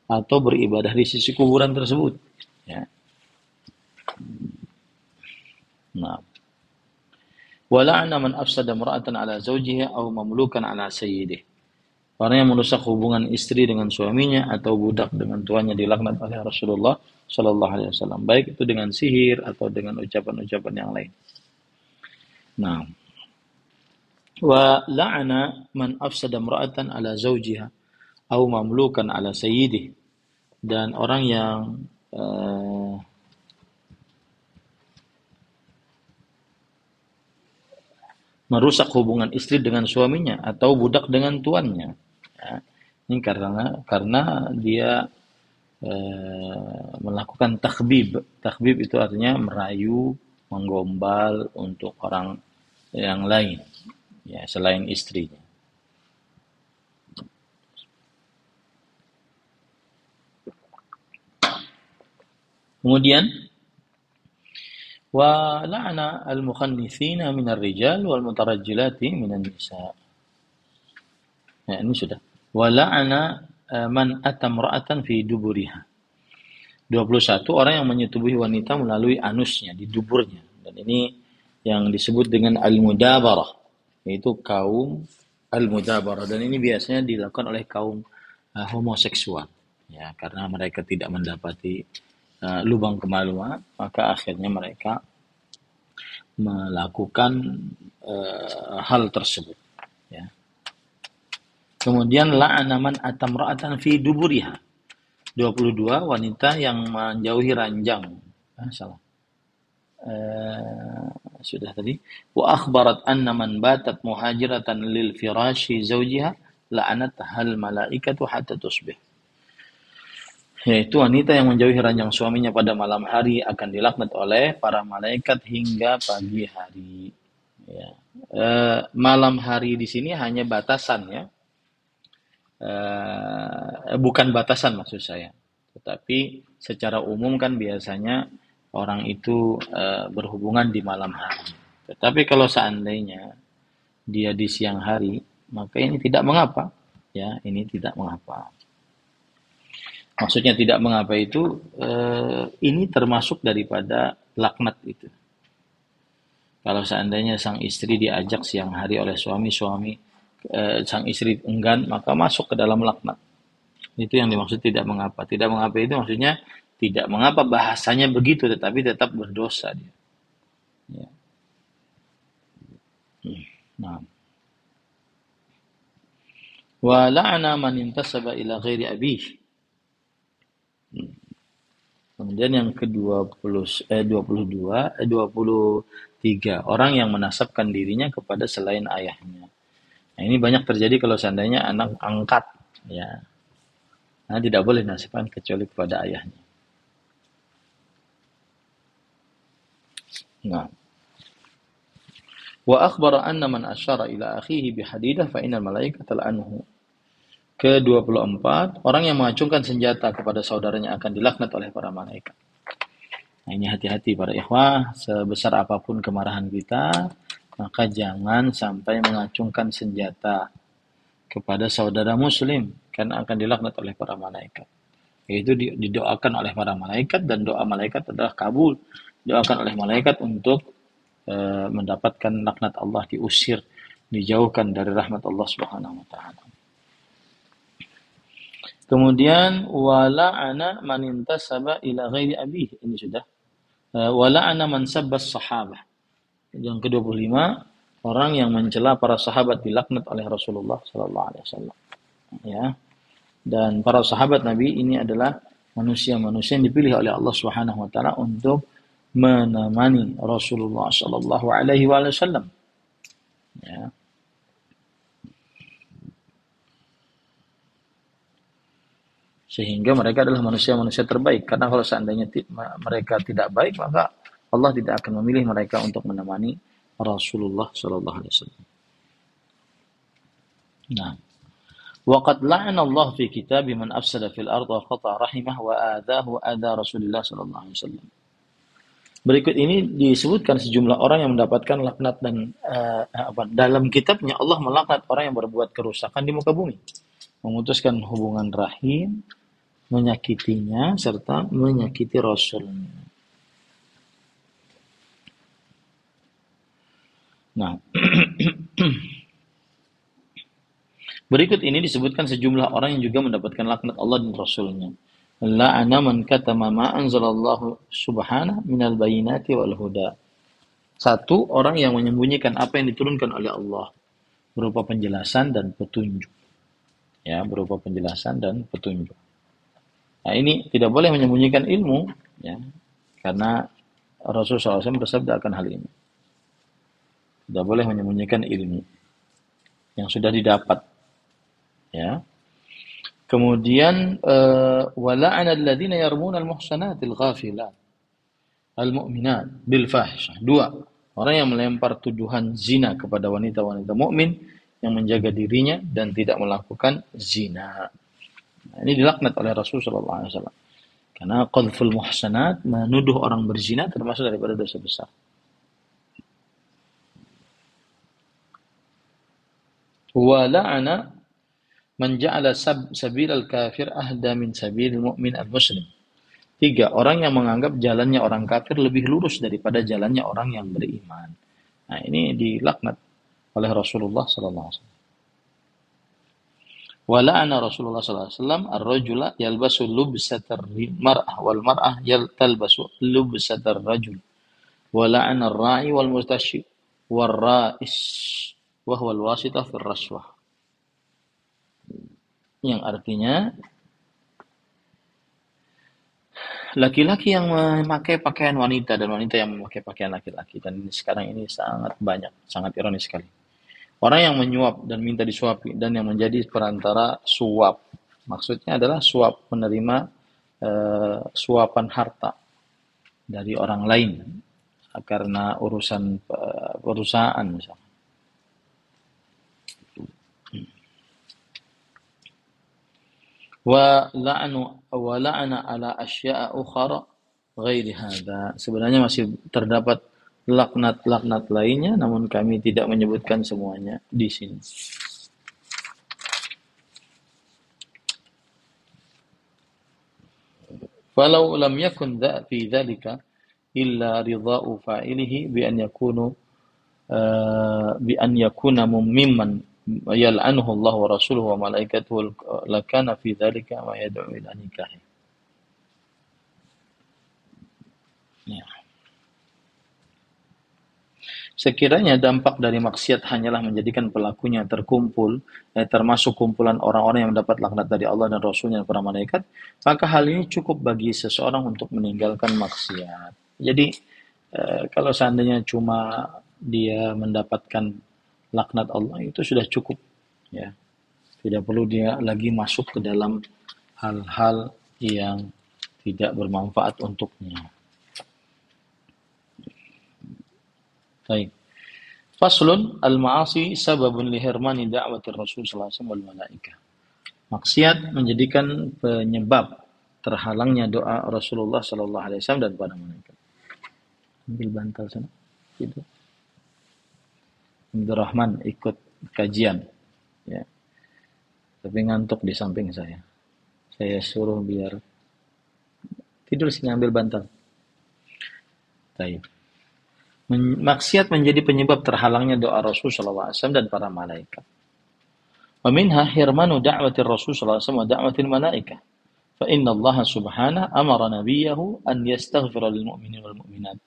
atau beribadah di sisi kuburan tersebut, ya. Nah, wala'ana man afsada imra'atan ala zawjiha aw mamlukan ala sayyidih. Orang yang merusak hubungan istri dengan suaminya atau budak dengan tuannya dilaknat oleh Rasulullah Shallallahu Alaihi Wasallam, baik itu dengan sihir atau dengan ucapan-ucapan yang lain. Nah, wa la'ana man afsada imra'atan ala zawjiha aw mamlukan ala sayyidih, dan orang yang merusak hubungan istri dengan suaminya atau budak dengan tuannya, ya. Ini karena dia melakukan takhbib. Takhbib itu artinya merayu, menggombal untuk orang yang lain, ya, selain istrinya. Kemudian wa la'ana al-mukhannithina minar rijal wal mutarajjilati minan nisa. Ya, ini sudah. Wa la'ana man atamra'atan fi duburiha. 21 orang yang menyetubuhi wanita melalui anusnya, di duburnya. Dan ini yang disebut dengan al-mudabarah, yaitu kaum al-mudabarah. Dan ini biasanya dilakukan oleh kaum homoseksual. Ya, karena mereka tidak mendapati lubang kemaluan, maka akhirnya mereka melakukan hal tersebut. Ya. Kemudian la'ana man atamra'atan fi duburiha. 22 wanita yang menjauhi ranjang. Salah. Sudah tadi. Wa akhbarat anna man batat muhajiratan lil firashi zawjiha la'anat hal malaikatu hatta tusbih. Yaitu wanita yang menjauhi ranjang suaminya pada malam hari akan dilaknat oleh para malaikat hingga pagi hari. Ya. Malam hari di sini hanya batasan ya. Bukan batasan maksud saya, tetapi secara umum kan biasanya orang itu berhubungan di malam hari. Tetapi kalau seandainya dia di siang hari, maka ini tidak mengapa, ya ini tidak mengapa. Maksudnya tidak mengapa itu ini termasuk daripada laknat itu. Kalau seandainya sang istri diajak siang hari oleh suami sang istri enggan, maka masuk ke dalam laknat. Itu yang dimaksud tidak mengapa. Tidak mengapa itu maksudnya tidak mengapa bahasanya begitu, tetapi tetap berdosa dia. Ya. Nah. Wa la'ana man intasaba ila ghairi abih. Kemudian yang ke-23 orang yang menasabkan dirinya kepada selain ayahnya. Nah, ini banyak terjadi kalau seandainya anak angkat, ya. Nah, tidak boleh nasibkan kecuali kepada ayahnya. Nah. Wa akhbara anna man asyara ila akhihi bihadidah fa innal malaikata la'anhu. Ke-24, orang yang mengacungkan senjata kepada saudaranya akan dilaknat oleh para malaikat. Nah, ini hati-hati para ikhwah, sebesar apapun kemarahan kita, maka jangan sampai mengacungkan senjata kepada saudara muslim, karena akan dilaknat oleh para malaikat. Yaitu didoakan oleh para malaikat, dan doa malaikat adalah kabul. Didoakan oleh malaikat untuk mendapatkan laknat Allah, diusir, dijauhkan dari rahmat Allah Subhanahu wa taala. Kemudian wala'ana man intasaba ila ghairi abih, ini sudah. Wala'ana man sabbas sahabah. Yang ke-25, orang yang mencela para sahabat dilaknat oleh Rasulullah sallallahu alaihi wasallam. Ya. Dan para sahabat Nabi ini adalah manusia-manusia yang dipilih oleh Allah Subhanahu wa taala untuk menemani Rasulullah sallallahu alaihi wasallam. Ya. Sehingga mereka adalah manusia-manusia terbaik. Karena kalau seandainya mereka tidak baik, maka Allah tidak akan memilih mereka untuk menemani Rasulullah sallallahu alaihi wasallam. Nah, waqad la'ana Allah fi kitabi man afsada fil ardi wa qata rahimah wa adahu ada Rasulullah sallallahu alaihi wasallam. Berikut ini disebutkan sejumlah orang yang mendapatkan laknat dan dalam kitabnya Allah melaknat orang yang berbuat kerusakan di muka bumi, memutuskan hubungan rahim, menyakitinya serta menyakiti Rasulnya. Nah, berikut ini disebutkan sejumlah orang yang juga mendapatkan laknat Allah dan Rasulnya. La'ana man katama ma anzalallahu subhanahu minal bayinati wal huda. 1, orang yang menyembunyikan apa yang diturunkan oleh Allah berupa penjelasan dan petunjuk. Ya, berupa penjelasan dan petunjuk. Nah, ini tidak boleh menyembunyikan ilmu, ya, karena Rasulullah SAW bersabda akan hal ini. Tidak boleh menyembunyikan ilmu yang sudah didapat. Ya. Kemudian wala'ana alladziina yarmuna al-muhsanatil ghafilat al-mu'minat bil fahsyah. 2, orang yang melempar tuduhan zina kepada wanita-wanita mukmin yang menjaga dirinya dan tidak melakukan zina. Nah, ini dilaknat oleh Rasulullah SAW. Karena qadhful muhsanat, menuduh orang berzina, termasuk daripada dosa besar. Wa la'ana man ja'ala sabilal kafir ahda min sabil mu'min al-muslim. 3. Orang yang menganggap jalannya orang kafir lebih lurus daripada jalannya orang yang beriman. Nah, ini dilaknat oleh Rasulullah sallallahu alaihi wasallam. Wa la'ana Rasulullah sallallahu alaihi wasallam ar-rajula yalbasu lubsatar mar'ah wal mar'ah talbasu lubsatar rajul. Wa la'ana ar-ra'i wal mustashi wal ra'is wa huwa al-wasitah fil rashwah. Yang artinya laki-laki yang memakai pakaian wanita dan wanita yang memakai pakaian laki-laki, dan ini sekarang ini sangat banyak, sangat ironis sekali. Orang yang menyuap dan minta disuapi dan yang menjadi perantara suap, maksudnya adalah suap, menerima suapan harta dari orang lain karena urusan perusahaan misalnya. Wa la'ana ala asya'a ukhra ghairi hadza. Sebenarnya masih terdapat laknat-laknat lainnya, namun kami tidak menyebutkan semuanya di sini. Falau lam yakun fi dzalika illa ridha'u fa'ilihi bi an yakuna mimman yal'anuhu Allah wa rasuluhu wa malaikatuhu lakana fi dzalika ma yad'u ila nikah. Ya. Sekiranya dampak dari maksiat hanyalah menjadikan pelakunya terkumpul, termasuk kumpulan orang-orang yang mendapat laknat dari Allah dan Rasulnya dan para malaikat, maka hal ini cukup bagi seseorang untuk meninggalkan maksiat. Jadi, kalau seandainya cuma dia mendapatkan laknat Allah, itu sudah cukup. Ya. Tidak perlu dia lagi masuk ke dalam hal-hal yang tidak bermanfaat untuknya. Baik. Faslun al-ma'asi sababun lihirmani da'wati Rasul sallallahu alaihi wasallam wal malaikah. Maksiat menjadikan penyebab terhalangnya doa Rasulullah sallallahu alaihi wasallam dan para malaikat. Ambil bantal sana. Gitu. Abdul Rahman ikut kajian. Ya. Tapi ngantuk di samping saya. Saya suruh biar tidur sini, ambil bantal. Baik. Maksiat menjadi penyebab terhalangnya doa Rasul sallallahu alaihi wasallam dan para malaikat. Wa minha hirmanu da'wati Rasul sallallahu alaihi wasallam wa da'wati malaikah. Fa inna Allah subhanahu amara nabiyahu an yastaghfira lil mu'minin wal mu'minat.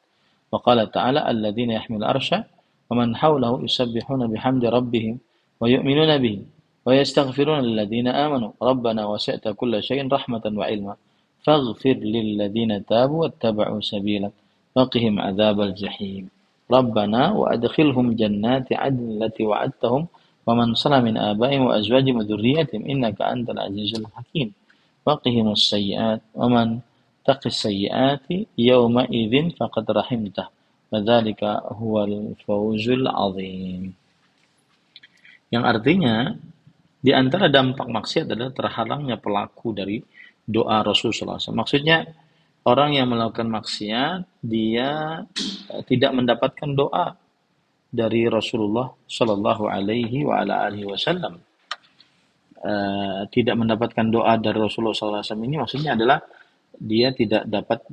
Wa qala ta'ala alladhina yahmiluna arsha wa man hawlahu yusabbihuna bihamdi rabbihim wa yu'minuna bihi wa yastaghfiruna lil ladzina amanu rabbana wasi'ta kulla shay'in rahmatan wa ilma faghfir lil ladzina tabu wattaba'u sabilak waqihim adzabal jahim. Rabbana wa adkhilhum jannati adn allati wa'adtahum wa man sala min abaihim wa azwajihim wa dhurriyyatihim innaka antal azizul hakim. Waqihimus sayyi'at wa man taqis sayyi'ati yawma idzin faqad rahimtah. Wadzalika huwal fawzul 'adzim. Yang artinya di antara dampak maksiat adalah terhalangnya pelaku dari doa Rasul sallallahu alaihi wasallam. Maksudnya orang yang melakukan maksiat, dia tidak mendapatkan doa dari Rasulullah Shallallahu Alaihi Wasallam. Tidak mendapatkan doa dari Rasulullah Sallallahu Alaihi Wasallam ini maksudnya adalah dia tidak dapat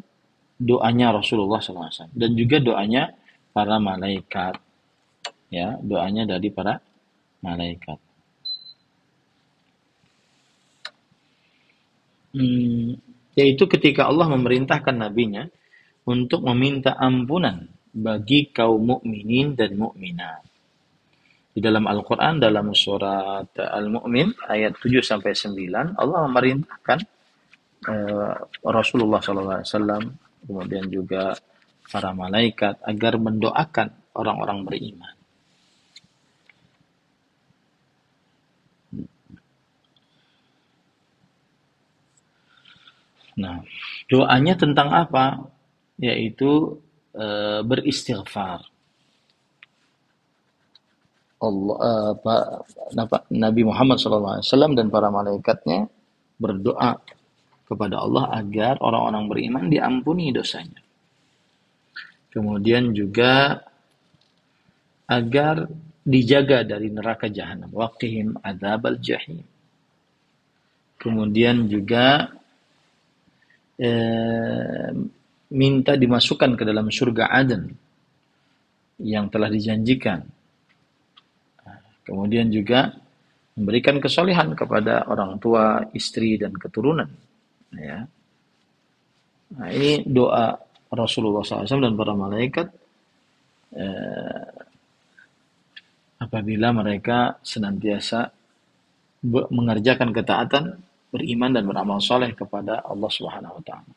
doanya Rasulullah Sallallahu Alaihi Wasallam dan juga doanya para malaikat, ya, doanya dari para malaikat. Yaitu ketika Allah memerintahkan nabinya untuk meminta ampunan bagi kaum mukminin dan mukminat. Di dalam Al-Quran, dalam surat Al-Mu'min, ayat 7-9, Allah memerintahkan Rasulullah SAW, kemudian juga para malaikat, agar mendoakan orang-orang beriman. Nah, doanya tentang apa? Yaitu beristighfar. Nabi Muhammad SAW dan para malaikatnya berdoa kepada Allah agar orang-orang beriman diampuni dosanya. Kemudian juga agar dijaga dari neraka jahanam. Waqihim adzabal jahim. Kemudian juga minta dimasukkan ke dalam surga Aden yang telah dijanjikan. Kemudian juga memberikan kesolehan kepada orang tua, istri, dan keturunan. Ya. Nah, ini doa Rasulullah SAW dan para malaikat apabila mereka senantiasa mengerjakan ketaatan, beriman dan beramal soleh kepada Allah Subhanahu wa taala.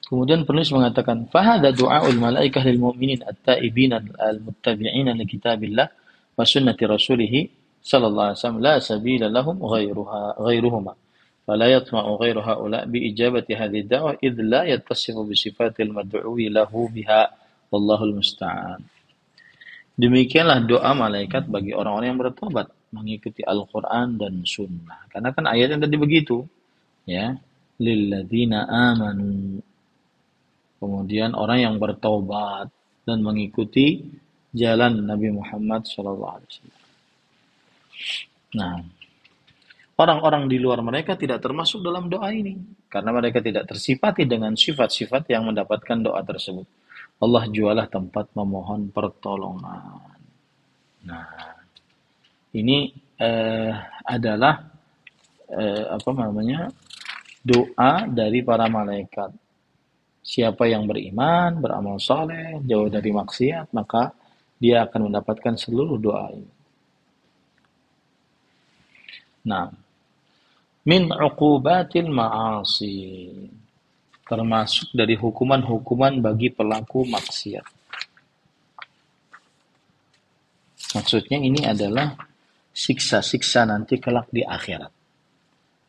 Kemudian penulis mengatakan, "Fahadha du'aul malaikah lil mu'minin at-taibin al-muttabi'in li kitabillah wa sunnati rasulih sallallahu alaihi wasallam la sabila lahum ghairuhuma. فلا يطمع غير هؤلاء بإجابة هذه الدعوة إذ لا يتصف بصفات المدعو له بها والله المستعان." Demikianlah doa malaikat bagi orang-orang yang bertobat mengikuti Al-Quran dan Sunnah. Karena kan ayatnya tadi begitu, ya, lilladzina amanu. Kemudian orang yang bertobat dan mengikuti jalan Nabi Muhammad SAW. Nah, orang-orang di luar mereka tidak termasuk dalam doa ini karena mereka tidak tersifati dengan sifat-sifat yang mendapatkan doa tersebut. Allah jualah tempat memohon pertolongan. Nah, ini adalah doa dari para malaikat. Siapa yang beriman, beramal saleh, jauh dari maksiat, maka dia akan mendapatkan seluruh doa ini. Nah, min uqubatil ma'asi, termasuk dari hukuman-hukuman bagi pelaku maksiat. Maksudnya ini adalah siksa-siksa nanti kelak di akhirat.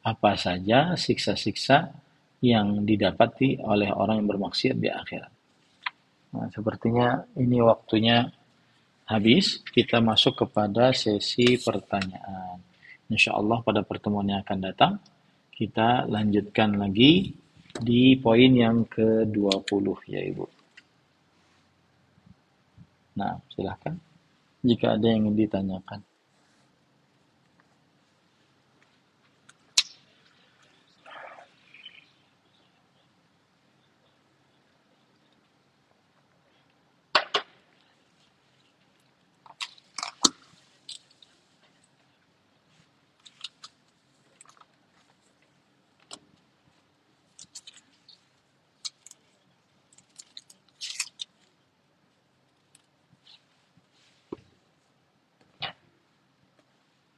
Apa saja siksa-siksa yang didapati oleh orang yang bermaksiat di akhirat. Nah, sepertinya ini waktunya habis. Kita masuk kepada sesi pertanyaan. Insya Allah pada pertemuan yang akan datang, kita lanjutkan lagi di poin yang ke-20 ya Ibu. Nah, silahkan jika ada yang ingin ditanyakan.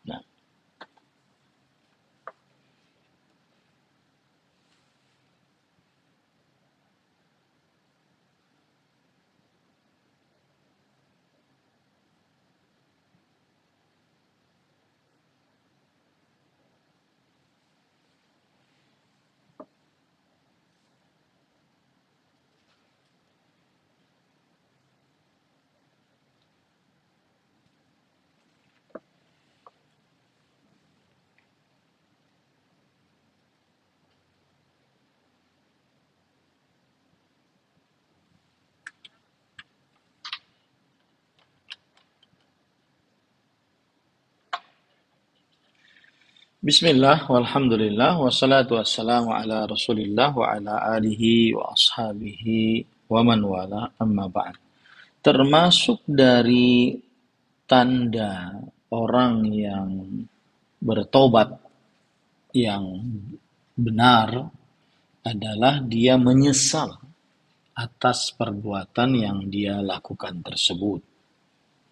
Nah, Bismillah, walhamdulillah, wassalatu wassalamu ala rasulillah wa ala alihi wa ashabihi wa man wala amma ba'd. Termasuk dari tanda orang yang bertobat yang benar adalah dia menyesal atas perbuatan yang dia lakukan tersebut.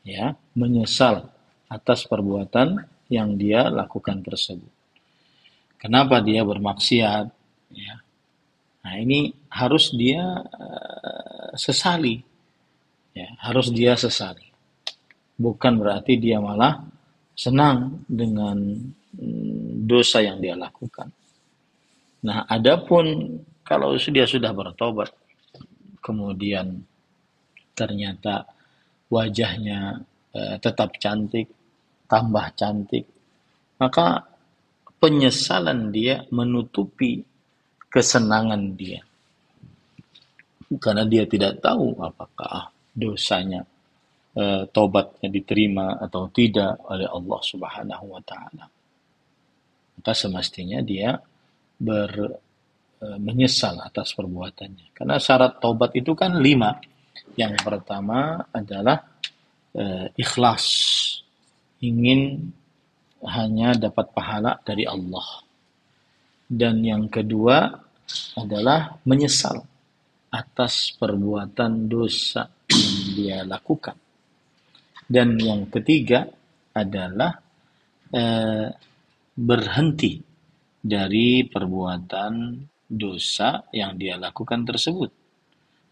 Ya, menyesal atas perbuatan yang dia lakukan tersebut. Kenapa dia bermaksiat? Ya. Nah, ini harus dia sesali. Ya, harus dia sesali. Bukan berarti dia malah senang dengan dosa yang dia lakukan. Nah, adapun kalau dia sudah bertobat, kemudian ternyata wajahnya tetap cantik, tambah cantik, maka penyesalan dia menutupi kesenangan dia. Karena dia tidak tahu apakah dosanya, tobatnya diterima atau tidak oleh Allah Subhanahu wa taala. Maka semestinya dia menyesal atas perbuatannya. Karena syarat taubat itu kan 5. Yang pertama adalah ikhlas, ingin hanya dapat pahala dari Allah. Dan yang kedua adalah menyesal atas perbuatan dosa yang dia lakukan. Dan yang ketiga adalah berhenti dari perbuatan dosa yang dia lakukan tersebut.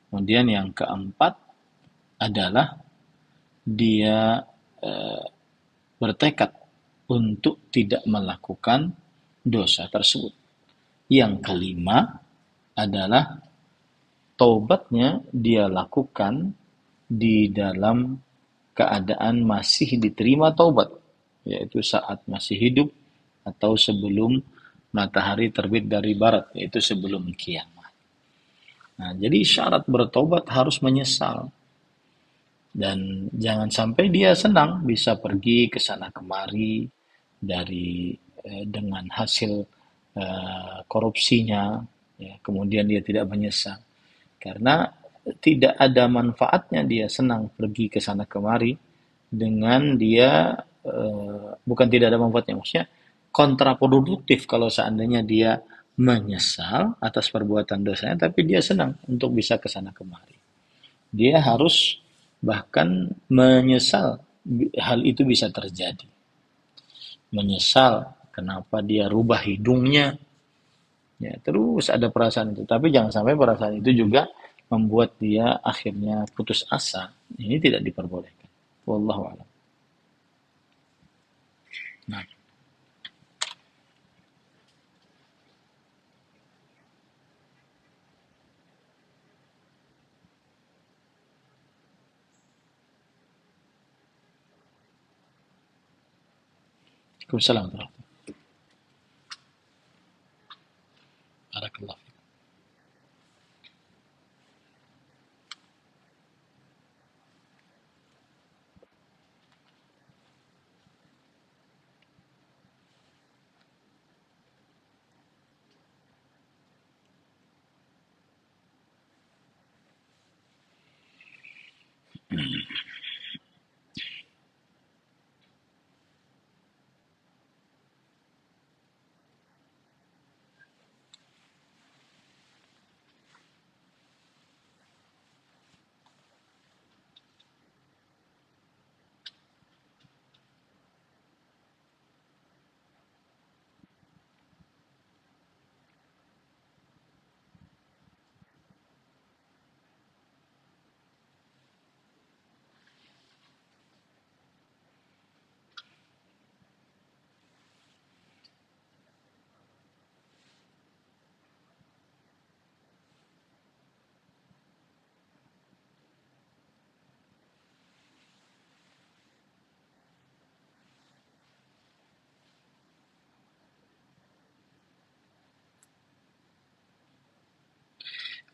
Kemudian yang keempat adalah dia bertekad untuk tidak melakukan dosa tersebut. Yang kelima adalah taubatnya dia lakukan di dalam keadaan masih diterima taubat, yaitu saat masih hidup atau sebelum matahari terbit dari barat, yaitu sebelum kiamat. Nah, jadi syarat bertobat harus menyesal. Dan jangan sampai dia senang bisa pergi ke sana kemari dari dengan hasil korupsinya, ya, kemudian dia tidak menyesal. Karena tidak ada manfaatnya dia senang pergi ke sana kemari dengan dia bukan tidak ada manfaatnya, maksudnya kontraproduktif kalau seandainya dia menyesal atas perbuatan dosanya tapi dia senang untuk bisa ke sana kemari. Dia harus bahkan menyesal hal itu bisa terjadi. Menyesal kenapa dia rubah hidungnya. Ya, terus ada perasaan itu. Tapi jangan sampai perasaan itu juga membuat dia akhirnya putus asa. Ini tidak diperbolehkan. Wallahu a'lam. Nah, Waalaikumsalam warahmatullahi wabarakatuh.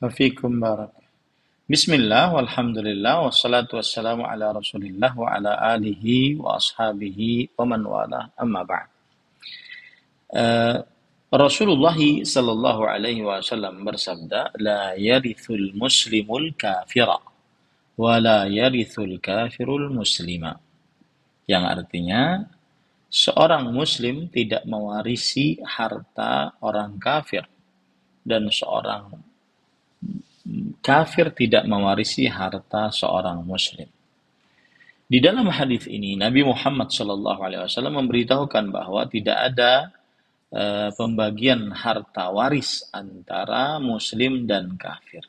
Wafikum barak. Bismillah, walhamdulillah, wassalatu wassalamu ala rasulillah wa ala alihi wa ashabihi wa man wala, amma ba'd. Rasulullah sallallahu alaihi wasallam bersabda, la yarithul muslimul kafira wa la yarithul kafirul muslima. Yang artinya, seorang muslim tidak mewarisi harta orang kafir dan seorang kafir tidak mewarisi harta seorang muslim. Di dalam hadis ini Nabi Muhammad SAW memberitahukan bahwa tidak ada pembagian harta waris antara muslim dan kafir.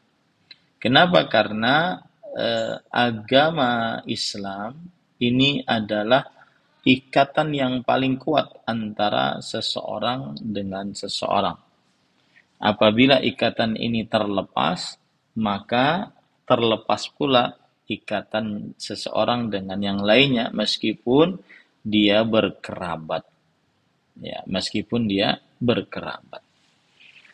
Kenapa? Karena agama Islam ini adalah ikatan yang paling kuat antara seseorang dengan seseorang. Apabila ikatan ini terlepas, maka terlepas pula ikatan seseorang dengan yang lainnya meskipun dia berkerabat. ya, meskipun dia berkerabat.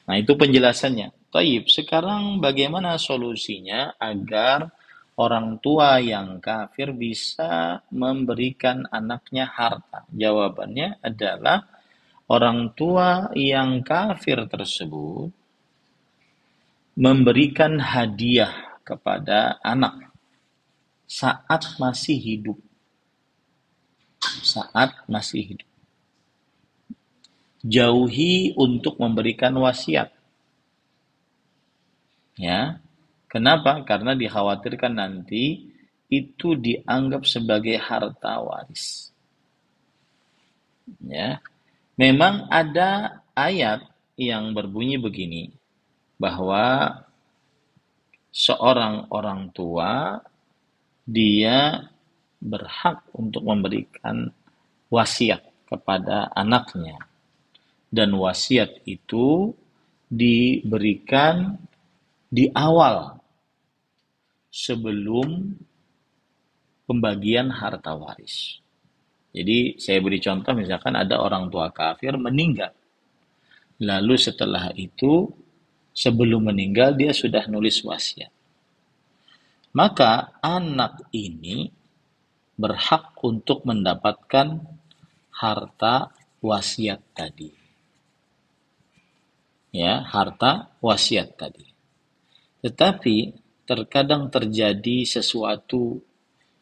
Nah, itu penjelasannya. Taib, sekarang bagaimana solusinya agar orang tua yang kafir bisa memberikan anaknya harta? Jawabannya adalah orang tua yang kafir tersebut memberikan hadiah kepada anak saat masih hidup. Saat masih hidup. Jauhi untuk memberikan wasiat. Ya, kenapa? Karena dikhawatirkan nanti itu dianggap sebagai harta waris. Ya, memang ada ayat yang berbunyi begini, bahwa seorang orang tua dia berhak untuk memberikan wasiat kepada anaknya, dan wasiat itu diberikan di awal sebelum pembagian harta waris. Jadi saya beri contoh, misalkan ada orang tua kafir meninggal. Lalu setelah itu, sebelum meninggal dia sudah nulis wasiat. Maka anak ini berhak untuk mendapatkan harta wasiat tadi. Ya, harta wasiat tadi. Tetapi terkadang terjadi sesuatu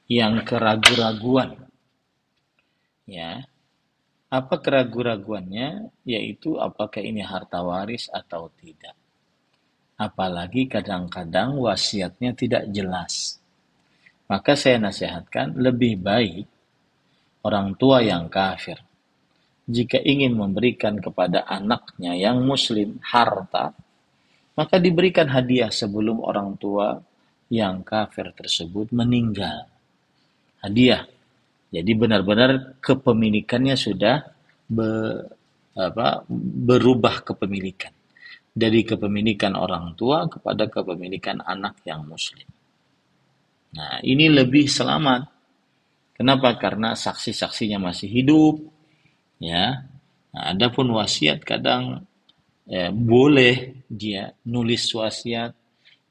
yang keraguan-raguan. Ya, apa keraguan-raguannya? Yaitu apakah ini harta waris atau tidak. Apalagi kadang-kadang wasiatnya tidak jelas. Maka saya nasihatkan lebih baik orang tua yang kafir, jika ingin memberikan kepada anaknya yang muslim harta, maka diberikan hadiah sebelum orang tua yang kafir tersebut meninggal. Hadiah. Jadi benar-benar kepemilikannya sudah berubah kepemilikan. Dari kepemilikan orang tua kepada kepemilikan anak yang muslim. Nah, ini lebih selamat. Kenapa? Karena saksi-saksinya masih hidup, ya. Nah, adapun wasiat kadang boleh dia nulis wasiat,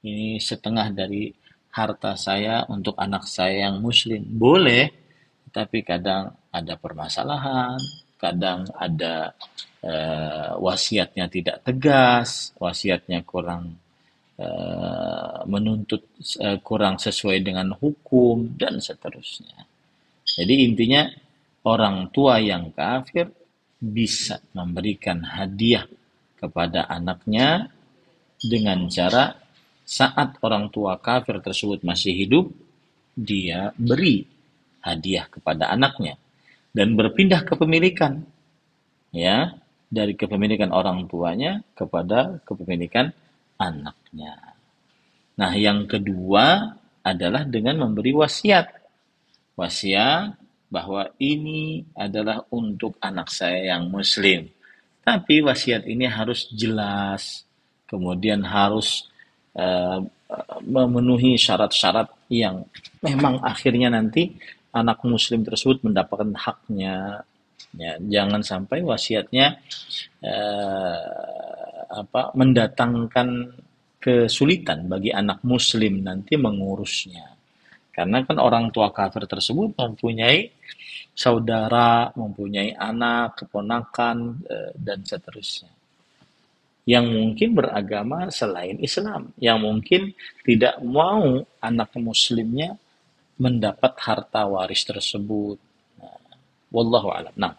ini setengah dari harta saya untuk anak saya yang muslim. Boleh, tapi kadang ada permasalahan, kadang ada wasiatnya tidak tegas, wasiatnya kurang menuntut, kurang sesuai dengan hukum, dan seterusnya. Jadi intinya orang tua yang kafir bisa memberikan hadiah kepada anaknya dengan cara saat orang tua kafir tersebut masih hidup, dia beri hadiah kepada anaknya dan berpindah kepemilikan, ya, dari kepemilikan orang tuanya kepada kepemilikan anaknya. Nah, yang kedua adalah dengan memberi wasiat. Wasiat bahwa ini adalah untuk anak saya yang muslim. Tapi wasiat ini harus jelas, kemudian harus memenuhi syarat-syarat yang memang akhirnya nanti anak muslim tersebut mendapatkan haknya. Ya, jangan sampai wasiatnya mendatangkan kesulitan bagi anak muslim nanti mengurusnya. Karena kan orang tua kafir tersebut mempunyai saudara, mempunyai anak, keponakan, dan seterusnya. Yang mungkin beragama selain Islam, yang mungkin tidak mau anak muslimnya mendapat harta waris tersebut. Nah, wallahu a'lam. Nah,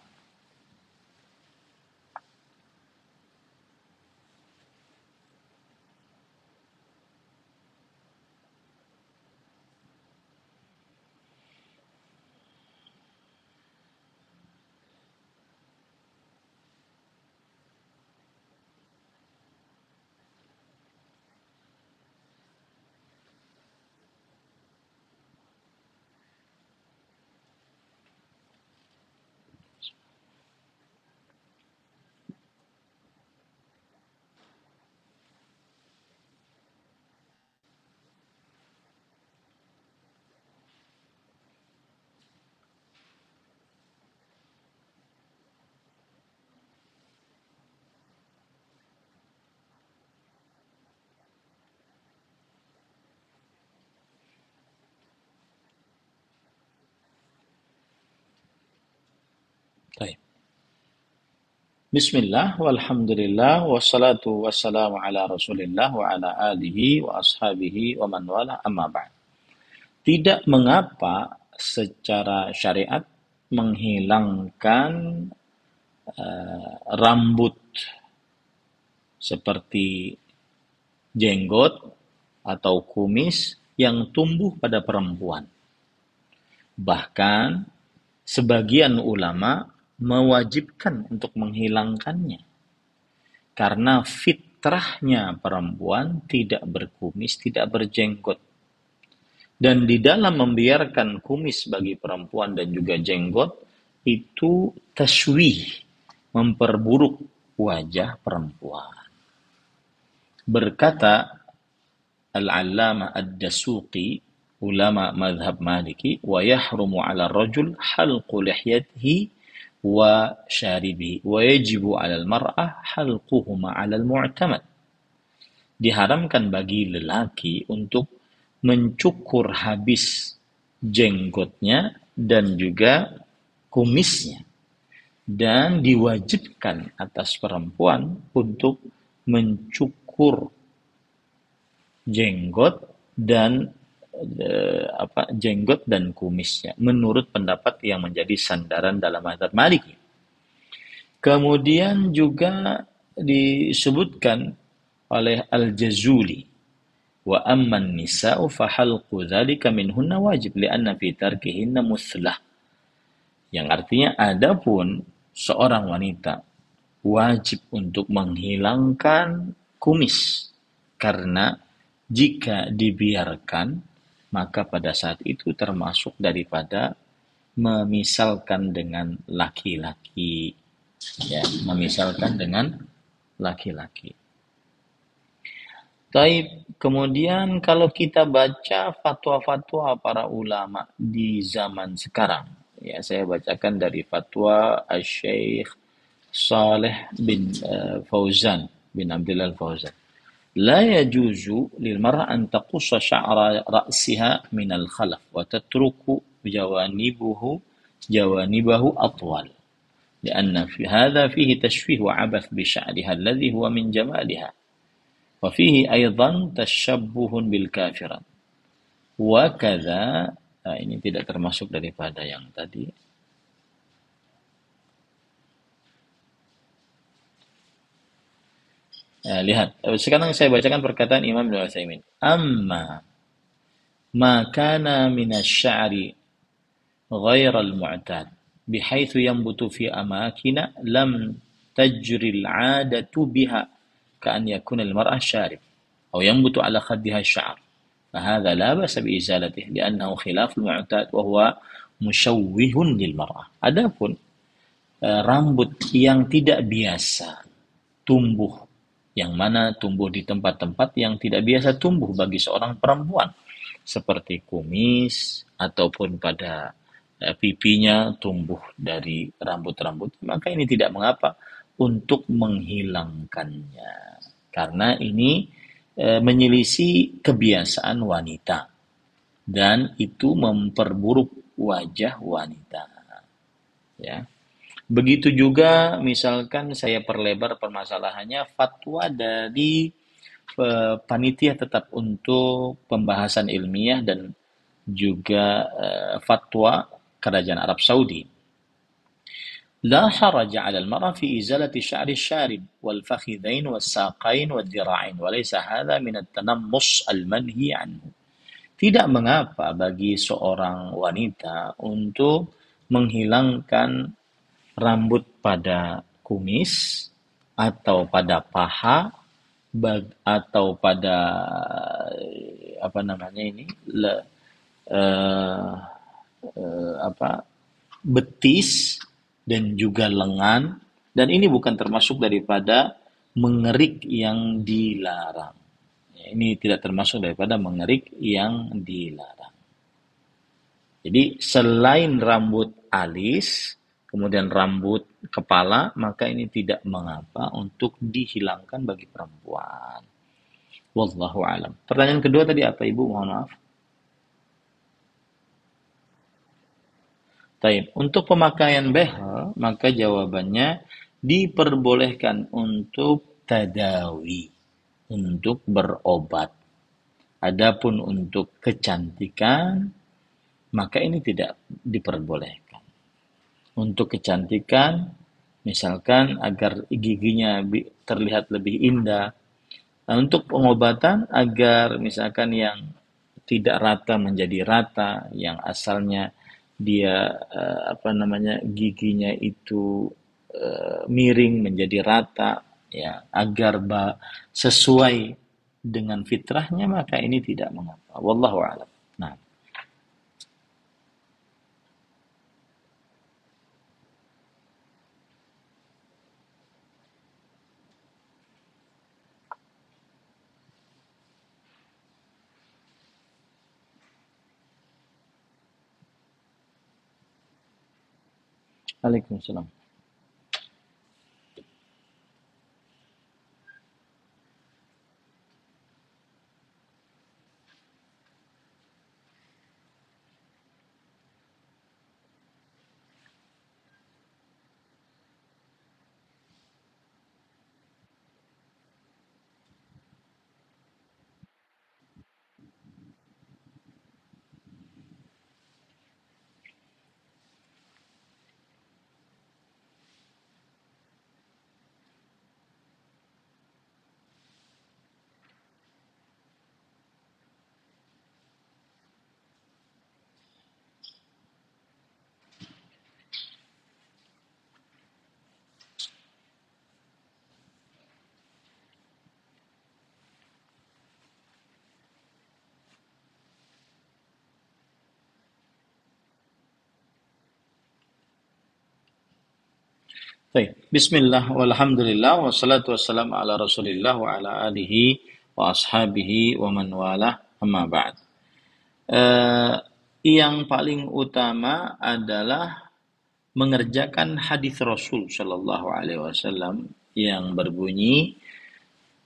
Baik. Bismillah, walhamdulillah, wassalatu wassalamu ala rasulillah wa ala alihi wa ashabihi wa man wala amma ba'd. Tidak mengapa secara syariat menghilangkan rambut seperti jenggot atau kumis yang tumbuh pada perempuan. Bahkan sebagian ulama mewajibkan untuk menghilangkannya karena fitrahnya perempuan tidak berkumis, tidak berjenggot. Dan di dalam membiarkan kumis bagi perempuan dan juga jenggot itu tasywih, memperburuk wajah perempuan. Berkata Al-Allamah Ad-Dasuqi, ulama madhab Maliki, wa yahrumu 'ala ar-rajul halqu lihyatihi wa syaribihi wa yajibu 'ala al-mar'ah halquhuma 'ala al-mu'tamad. Diharamkan bagi lelaki untuk mencukur habis jenggotnya dan juga kumisnya, dan diwajibkan atas perempuan untuk mencukur jenggot dan jenggot dan kumisnya menurut pendapat yang menjadi sandaran dalam mazhab Maliki. Kemudian juga disebutkan oleh Al-Jazuli, wa amman nisa'u fahalqu dzalika minhunna wajib li'anna fi tarkihinna muslah. Yang artinya adapun seorang wanita wajib untuk menghilangkan kumis karena jika dibiarkan maka pada saat itu termasuk daripada memisalkan dengan laki-laki, ya, memisalkan dengan laki-laki. Taib. Kemudian kalau kita baca fatwa-fatwa para ulama di zaman sekarang, ya, saya bacakan dari fatwa Asy-Syaikh Shalih bin Fauzan bin Abdullah Fauzan. لا يجوز للمرأة أن تقص شعر رأسها من الخلف وتترك جوانبه أطول لأن في هذا فيه تشويه وعبث بشعرها الذي هو من جمالها وفيه أيضا تشبه بالكافرات وكذا. Ini tidak termasuk daripada yang tadi. Lihat, sekarang saya bacakan perkataan Imam Ibnu Utsaimin. Amma ma kana min asy-sya'ri ghairu al-mu'tad bihaythu yanbutu fi amakina lam tajri al-'adatu biha ka'an yakuna al-mar'a syarib aw yanbutu 'ala khaddiha asy-sya'r فهذا لا بأس بإزالته لأنه خلاف المعتاد وهو مشوه للمرأة. Adapun rambut yang tidak biasa tumbuh, yang mana tumbuh di tempat-tempat yang tidak biasa tumbuh bagi seorang perempuan, seperti kumis ataupun pada pipinya tumbuh dari rambut-rambut, maka ini tidak mengapa untuk menghilangkannya, karena ini menyelisih kebiasaan wanita dan itu memperburuk wajah wanita, ya. Begitu juga misalkan saya perlebar permasalahannya fatwa dari panitia tetap untuk pembahasan ilmiah dan juga fatwa kerajaan Arab Saudi. لا حرج على المرأة في إزالة شعر الشارب والفخذين والساقين والذراعين وليس هذا من التنمص المنهي عنه. Tidak mengapa bagi seorang wanita untuk menghilangkan rambut pada kumis atau pada paha atau pada betis dan juga lengan, dan ini bukan termasuk daripada mengerik yang dilarang. Ini tidak termasuk daripada mengerik yang dilarang. Jadi selain rambut alis, kemudian rambut kepala, maka ini tidak mengapa untuk dihilangkan bagi perempuan. Wallahu alam. Pertanyaan kedua tadi apa, Ibu? Mohon maaf. Taib. Untuk pemakaian behel, maka jawabannya diperbolehkan untuk tadawi, untuk berobat. Adapun untuk kecantikan, maka ini tidak diperbolehkan. Untuk kecantikan, misalkan agar giginya terlihat lebih indah. Nah, untuk pengobatan agar misalkan yang tidak rata menjadi rata, yang asalnya dia giginya itu miring menjadi rata, ya agar sesuai dengan fitrahnya, maka ini tidak mengapa. Wallahu a'lam. Nah, Waalaikumsalam. Baik. Bismillah, walhamdulillah, wassalatu wassalamu ala rasulillah wa ala alihi wa ashabihi wa man walah, amma ba'd. Eh, yang paling utama adalah mengerjakan hadis Rasul Shallallahu Alaihi Wasallam yang berbunyi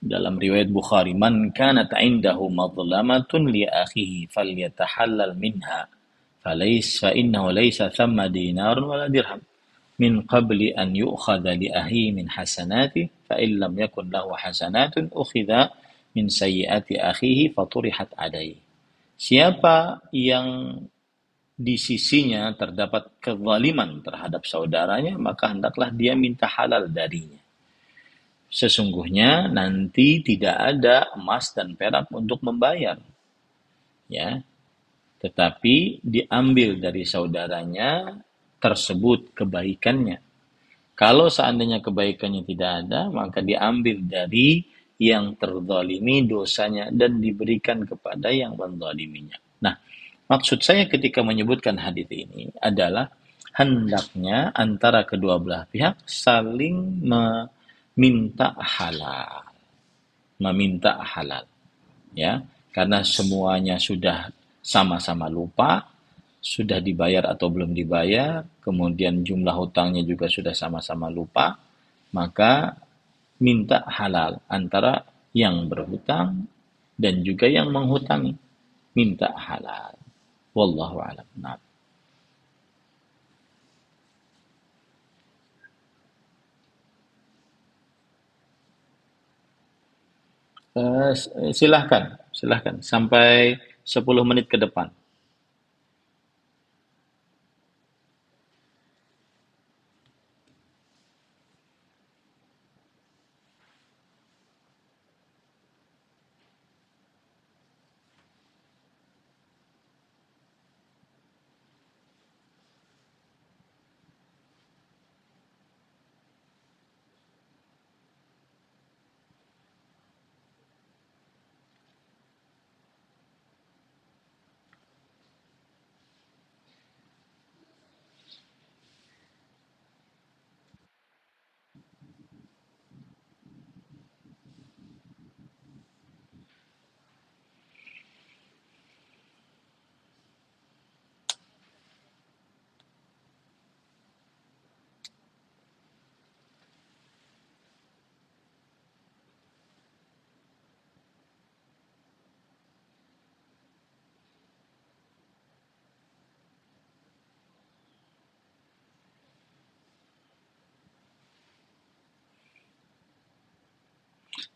dalam riwayat Bukhari, "Man kanat indahu madlamatun li akhihi falyatahallal minha, fa innahu laysa thamma dinarun wala dirham min qabli an yu'khadha li akhihi min hasanati, fa in lam yakun lahu hasanatun ukhidha min sayyiati akhihi faturihat alaihi." Siapa yang di sisinya terdapat kezaliman terhadap saudaranya, maka hendaklah dia minta halal darinya. Sesungguhnya nanti tidak ada emas dan perak untuk membayar, ya, tetapi diambil dari saudaranya tersebut kebaikannya. Kalau seandainya kebaikannya tidak ada, maka diambil dari yang terzalimi dosanya dan diberikan kepada yang menzaliminya. Nah, maksud saya ketika menyebutkan hadis ini adalah hendaknya antara kedua belah pihak saling meminta halal, meminta halal, ya, karena semuanya sudah sama-sama lupa, sudah dibayar atau belum dibayar, kemudian jumlah hutangnya juga sudah sama-sama lupa, maka minta halal antara yang berhutang dan juga yang menghutangi, minta halal. Wallahu a'lam. Nah, silahkan, silahkan sampai 10 menit ke depan.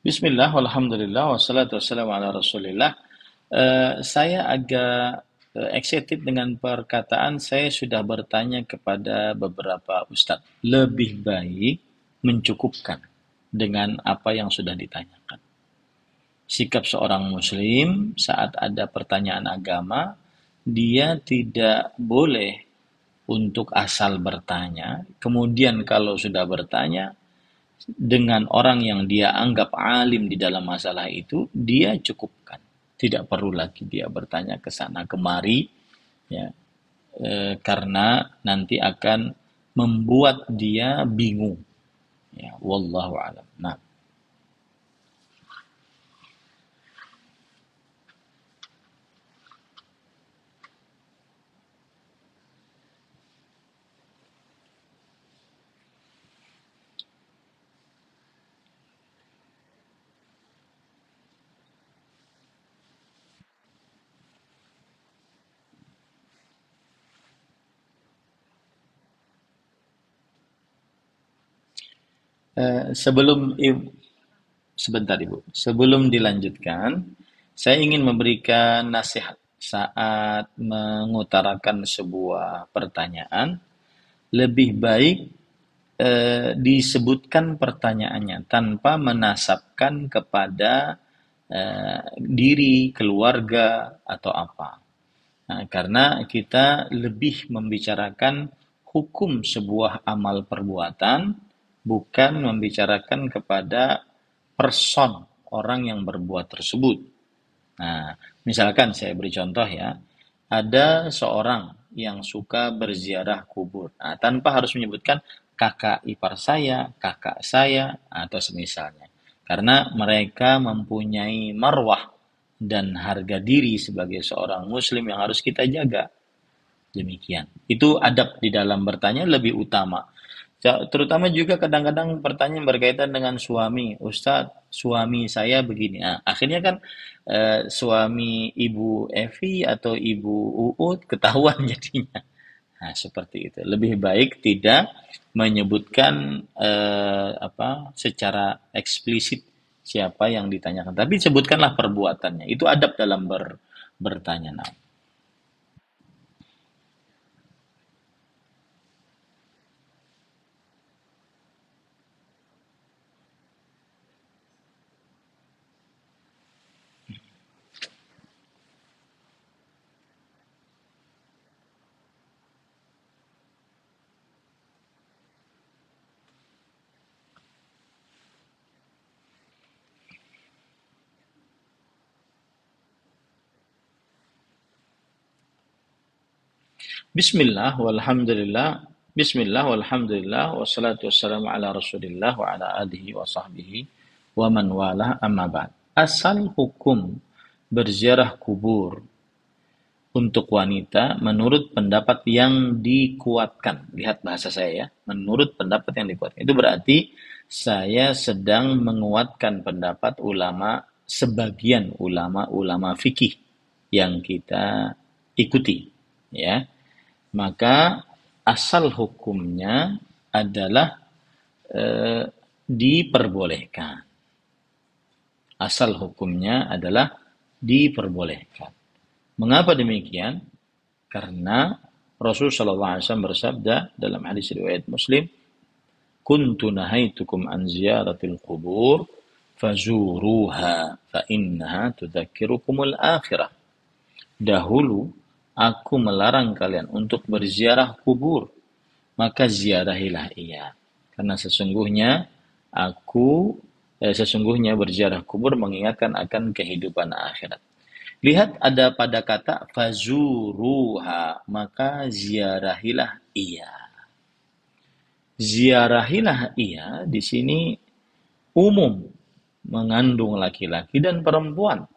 Bismillah, walhamdulillah, wassalatu wassalamu ala rasulillah. Saya agak excited dengan perkataan saya sudah bertanya kepada beberapa ustadz. Lebih baik mencukupkan dengan apa yang sudah ditanyakan. Sikap seorang muslim saat ada pertanyaan agama, dia tidak boleh untuk asal bertanya. Kemudian kalau sudah bertanya, dengan orang yang dia anggap alim di dalam masalah itu, dia cukupkan. Tidak perlu lagi dia bertanya ke sana kemari, ya, karena nanti akan membuat dia bingung. Ya, wallahu alam. Nah, sebelum sebentar Ibu, sebelum dilanjutkan, saya ingin memberikan nasihat saat mengutarakan sebuah pertanyaan. Lebih baik disebutkan pertanyaannya tanpa menasabkan kepada diri, keluarga, atau apa. Nah, karena kita lebih membicarakan hukum sebuah amal perbuatan, bukan membicarakan kepada person orang yang berbuat tersebut. Nah, misalkan saya beri contoh ya, ada seorang yang suka berziarah kubur. Nah, tanpa harus menyebutkan kakak ipar saya, kakak saya, atau semisalnya. Karena mereka mempunyai marwah dan harga diri sebagai seorang muslim yang harus kita jaga. Demikian. Itu adab di dalam bertanya lebih utama. Terutama juga kadang-kadang pertanyaan berkaitan dengan suami. Ustadz, suami saya begini. Nah, akhirnya kan suami Ibu Evi atau Ibu Uut ketahuan jadinya. Nah, seperti itu. Lebih baik tidak menyebutkan secara eksplisit siapa yang ditanyakan. Tapi sebutkanlah perbuatannya. Itu adab dalam bertanya. Nah, Bismillah walhamdulillah. Bismillah walhamdulillah wassalatu wassalamu ala Rasulillah wa ala alihi wa sahbihi wa man walah amma ba'd. Asal hukum berziarah kubur untuk wanita menurut pendapat yang dikuatkan. Lihat bahasa saya ya, menurut pendapat yang dikuatkan. Itu berarti saya sedang menguatkan pendapat ulama, sebagian ulama-ulama fikih yang kita ikuti, ya. Maka asal hukumnya adalah eh, diperbolehkan. Asal hukumnya adalah diperbolehkan. Mengapa demikian? Karena Rasul sallallahu alaihi wasallam bersabda dalam hadis riwayat Muslim, "Kuntu nahaitukum an ziyaratil qubur fazuruha fa innaha tudzakirukumul akhirah." Dahulu aku melarang kalian untuk berziarah kubur, maka ziarahilah ia. Karena sesungguhnya berziarah kubur mengingatkan akan kehidupan akhirat. Lihat ada pada kata fazuruha, maka ziarahilah ia. Ziarahilah ia di sini umum, mengandung laki-laki dan perempuan.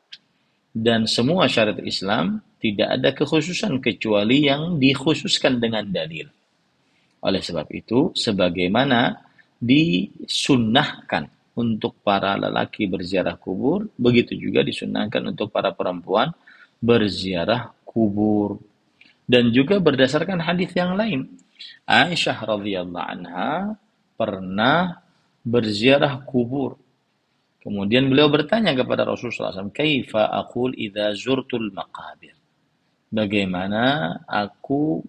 Dan semua syariat Islam tidak ada kekhususan kecuali yang dikhususkan dengan dalil. Oleh sebab itu, sebagaimana disunnahkan untuk para lelaki berziarah kubur, begitu juga disunnahkan untuk para perempuan berziarah kubur. Dan juga berdasarkan hadis yang lain, Aisyah radhiyallahu anha pernah berziarah kubur Kemudian beliau bertanya kepada Rasulullah SAW, "Kaifa aqul idza zurtul maqabir?" Bagaimana aku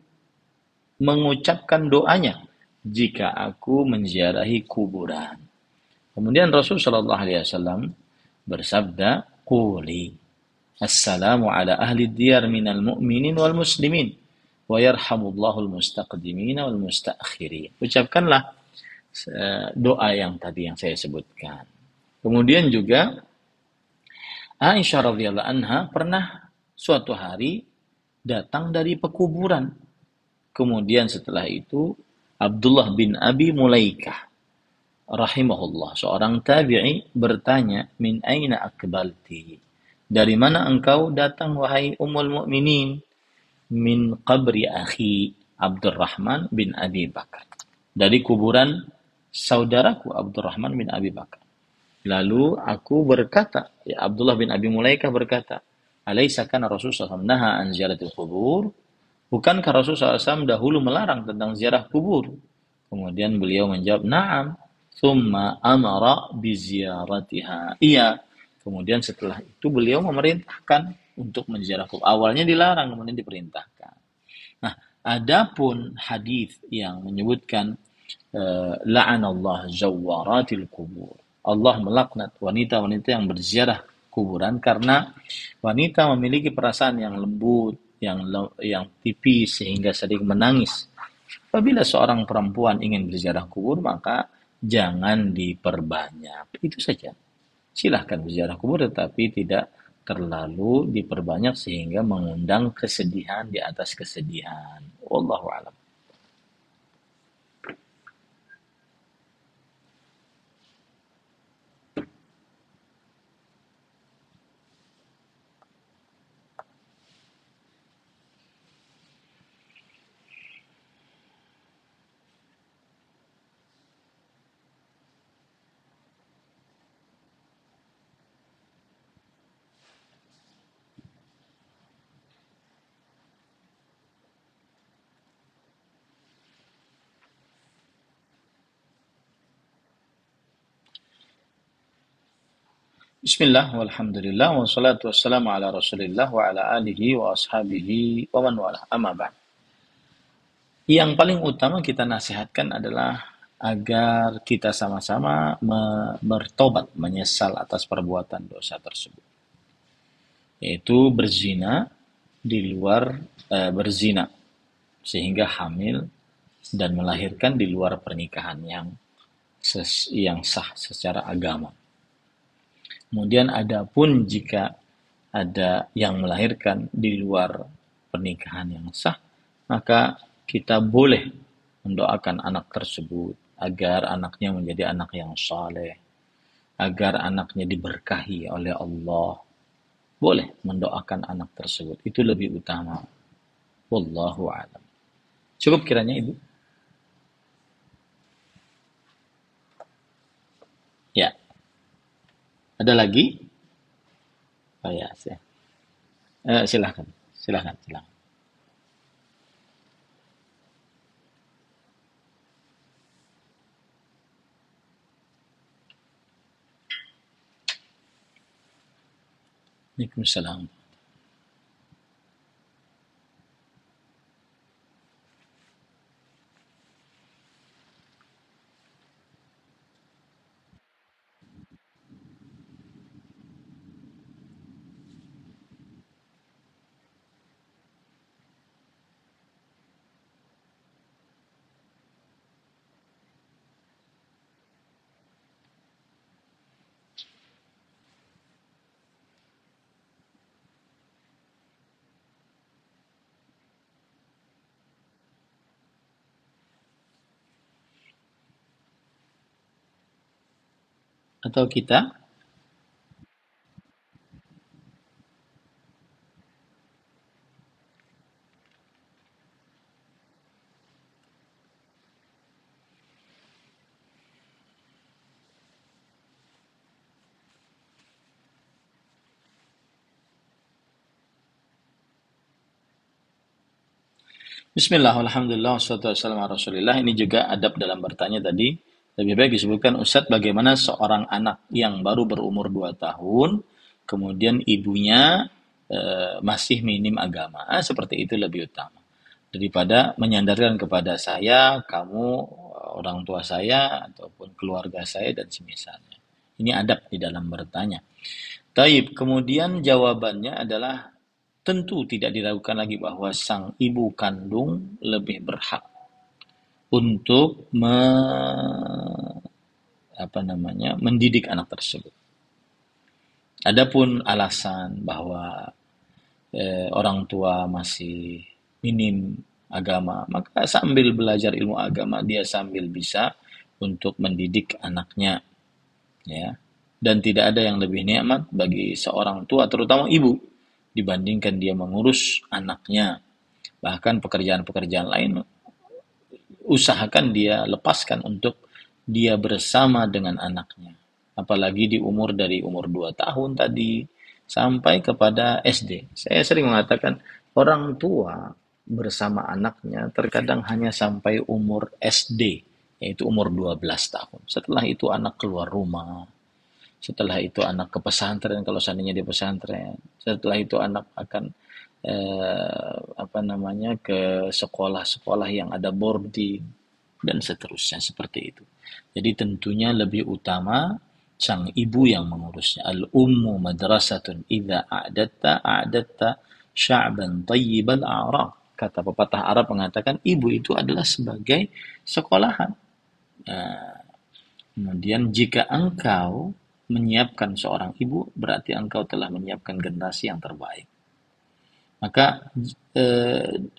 mengucapkan doanya jika aku menziarahi kuburan? Kemudian Rasulullah SAW bersabda, "Quli assalamu ala ahli diyar minal mu'minin wal muslimin wa yarhamullahul mustaqdimin wal mustaakhirin." Ucapkanlah doa yang tadi yang saya sebutkan. Kemudian juga Aisyah radhiyallahu anha pernah suatu hari datang dari pekuburan. Kemudian setelah itu Abdullah bin Abi Mulaikah rahimahullah, seorang tabi'i bertanya, "Min aina akbalti?" Dari mana engkau datang wahai Ummul Mukminin? Min qabri akhi Abdurrahman bin Abi Bakar. Dari kuburan saudaraku Abdurrahman bin Abi Bakar. Lalu aku berkata, ya Abdullah bin Abi Mulaikah berkata, "Alaisa kana Rasulullah SAW naha an ziyaratil kubur?" Bukankah Rasulullah SAW dahulu melarang tentang ziarah kubur? Kemudian beliau menjawab, "Na'am." Thumma amara biziaratiha. Iya. Kemudian setelah itu beliau memerintahkan untuk menziarah kubur. Awalnya dilarang, kemudian diperintahkan. Nah, adapun hadis yang menyebutkan la'anallah zawaratil kubur. Allah melaknat wanita-wanita yang berziarah kuburan karena wanita memiliki perasaan yang lembut, yang tipis sehingga sering menangis. Apabila seorang perempuan ingin berziarah kubur, maka jangan diperbanyak. Itu saja. Silahkan berziarah kubur tetapi tidak terlalu diperbanyak sehingga mengundang kesedihan di atas kesedihan. Wallahu a'lam. Bismillah, walhamdulillah, wassalatu wassalamu ala rasulillah wa ala alihi wa ashabihi wa man wala. Amma ba'd. Yang paling utama kita nasihatkan adalah agar kita sama-sama bertobat, menyesal atas perbuatan dosa tersebut. Yaitu berzina di luar berzina sehingga hamil dan melahirkan di luar pernikahan yang sah secara agama. Kemudian adapun jika ada yang melahirkan di luar pernikahan yang sah, maka kita boleh mendoakan anak tersebut agar anaknya menjadi anak yang saleh, agar anaknya diberkahi oleh Allah. Boleh mendoakan anak tersebut. Itu lebih utama. Wallahu a'lam. Cukup kiranya Ibu? Ya. Ada lagi? Oh ya, silahkan. Silahkan. Waalaikumsalam. Atau kita? Bismillah, alhamdulillah, wassalatu wassalamu ala rasulillah. Ini juga adab dalam bertanya tadi. Lebih baik disebutkan, Ustadz, bagaimana seorang anak yang baru berumur 2 tahun, kemudian ibunya masih minim agama. Seperti itu lebih utama. Daripada menyandarkan kepada saya, kamu, orang tua saya, ataupun keluarga saya, dan semisalnya. Ini adab di dalam bertanya. Taib, kemudian jawabannya adalah tentu tidak diragukan lagi bahwa sang ibu kandung lebih berhak untuk mendidik anak tersebut. Adapun alasan bahwa orang tua masih minim agama, maka sambil belajar ilmu agama dia sambil bisa untuk mendidik anaknya, ya. Dan tidak ada yang lebih nikmat bagi seorang tua, terutama ibu, dibandingkan dia mengurus anaknya. Bahkan pekerjaan-pekerjaan lain usahakan dia lepaskan untuk dia bersama dengan anaknya. Apalagi di umur dari umur 2 tahun tadi sampai kepada SD. Saya sering mengatakan orang tua bersama anaknya terkadang hanya sampai umur SD, yaitu umur 12 tahun. Setelah itu anak keluar rumah. Setelah itu anak ke pesantren kalau seandainya di pesantren. Setelah itu anak akan ke sekolah-sekolah yang ada boarding dan seterusnya seperti itu. Jadi tentunya lebih utama sang ibu yang mengurusnya. Al-ummu madrasatun idza a'datta sya'ban tayyibal a'raq. Kata pepatah Arab mengatakan ibu itu adalah sebagai sekolahan. Kemudian jika engkau menyiapkan seorang ibu, berarti engkau telah menyiapkan generasi yang terbaik. Maka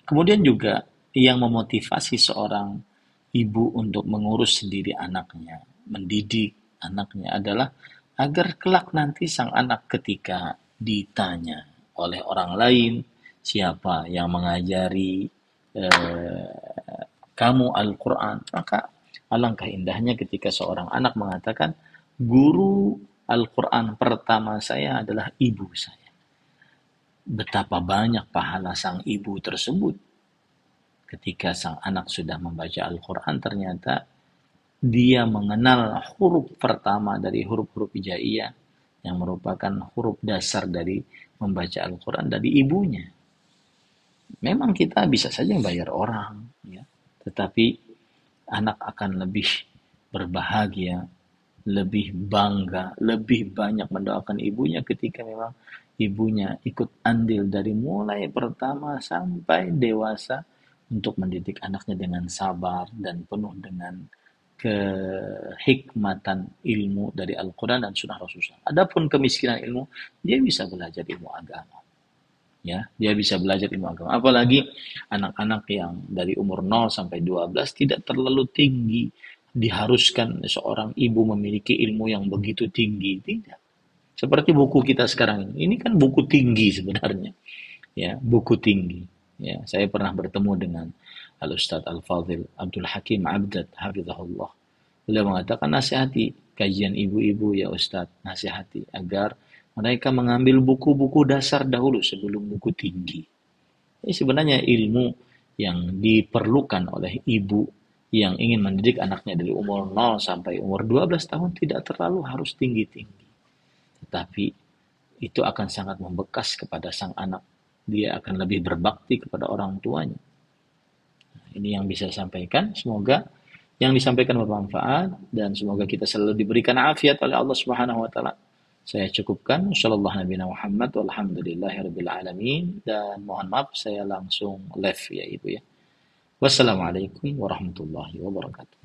kemudian juga yang memotivasi seorang ibu untuk mengurus sendiri anaknya, mendidik anaknya adalah agar kelak nanti sang anak ketika ditanya oleh orang lain, siapa yang mengajari kamu Al-Quran, maka alangkah indahnya ketika seorang anak mengatakan, guru Al-Quran pertama saya adalah ibu saya. Betapa banyak pahala sang ibu tersebut. Ketika sang anak sudah membaca Al-Quran, ternyata dia mengenal huruf pertama dari huruf-huruf hijaiyah yang merupakan huruf dasar dari membaca Al-Quran dari ibunya. Memang kita bisa saja bayar orang, ya, tetapi anak akan lebih berbahagia, lebih bangga, lebih banyak mendoakan ibunya ketika memang ibunya ikut andil dari mulai pertama sampai dewasa untuk mendidik anaknya dengan sabar dan penuh dengan kehikmatan ilmu dari Al-Quran dan Sunnah Rasulullah. Adapun kemiskinan ilmu, dia bisa belajar ilmu agama. Ya, dia bisa belajar ilmu agama. Apalagi anak-anak yang dari umur 0 sampai 12 tidak terlalu tinggi diharuskan seorang ibu memiliki ilmu yang begitu tinggi, tidak. Seperti buku kita sekarang ini. Ini kan buku tinggi sebenarnya. Ya, buku tinggi. Ya, saya pernah bertemu dengan Al-Ustadz Al-Fadhil Abdul Hakim Abdad hafizahullah. Beliau mengatakan, nasihati kajian ibu-ibu ya Ustadz, nasihati agar mereka mengambil buku-buku dasar dahulu sebelum buku tinggi. Ini sebenarnya ilmu yang diperlukan oleh ibu yang ingin mendidik anaknya dari umur 0 sampai umur 12 tahun tidak terlalu harus tinggi-tinggi. Tetapi itu akan sangat membekas kepada sang anak. Dia akan lebih berbakti kepada orang tuanya. Ini yang bisa saya sampaikan. Semoga yang disampaikan bermanfaat dan semoga kita selalu diberikan afiat oleh Allah Subhanahu wa taala. Saya cukupkan. Sallallahu Nabi Muhammad walhamdulillahirabbil alamin, dan mohon maaf saya langsung live ya Ibu ya. Wassalamualaikum warahmatullahi wabarakatuh.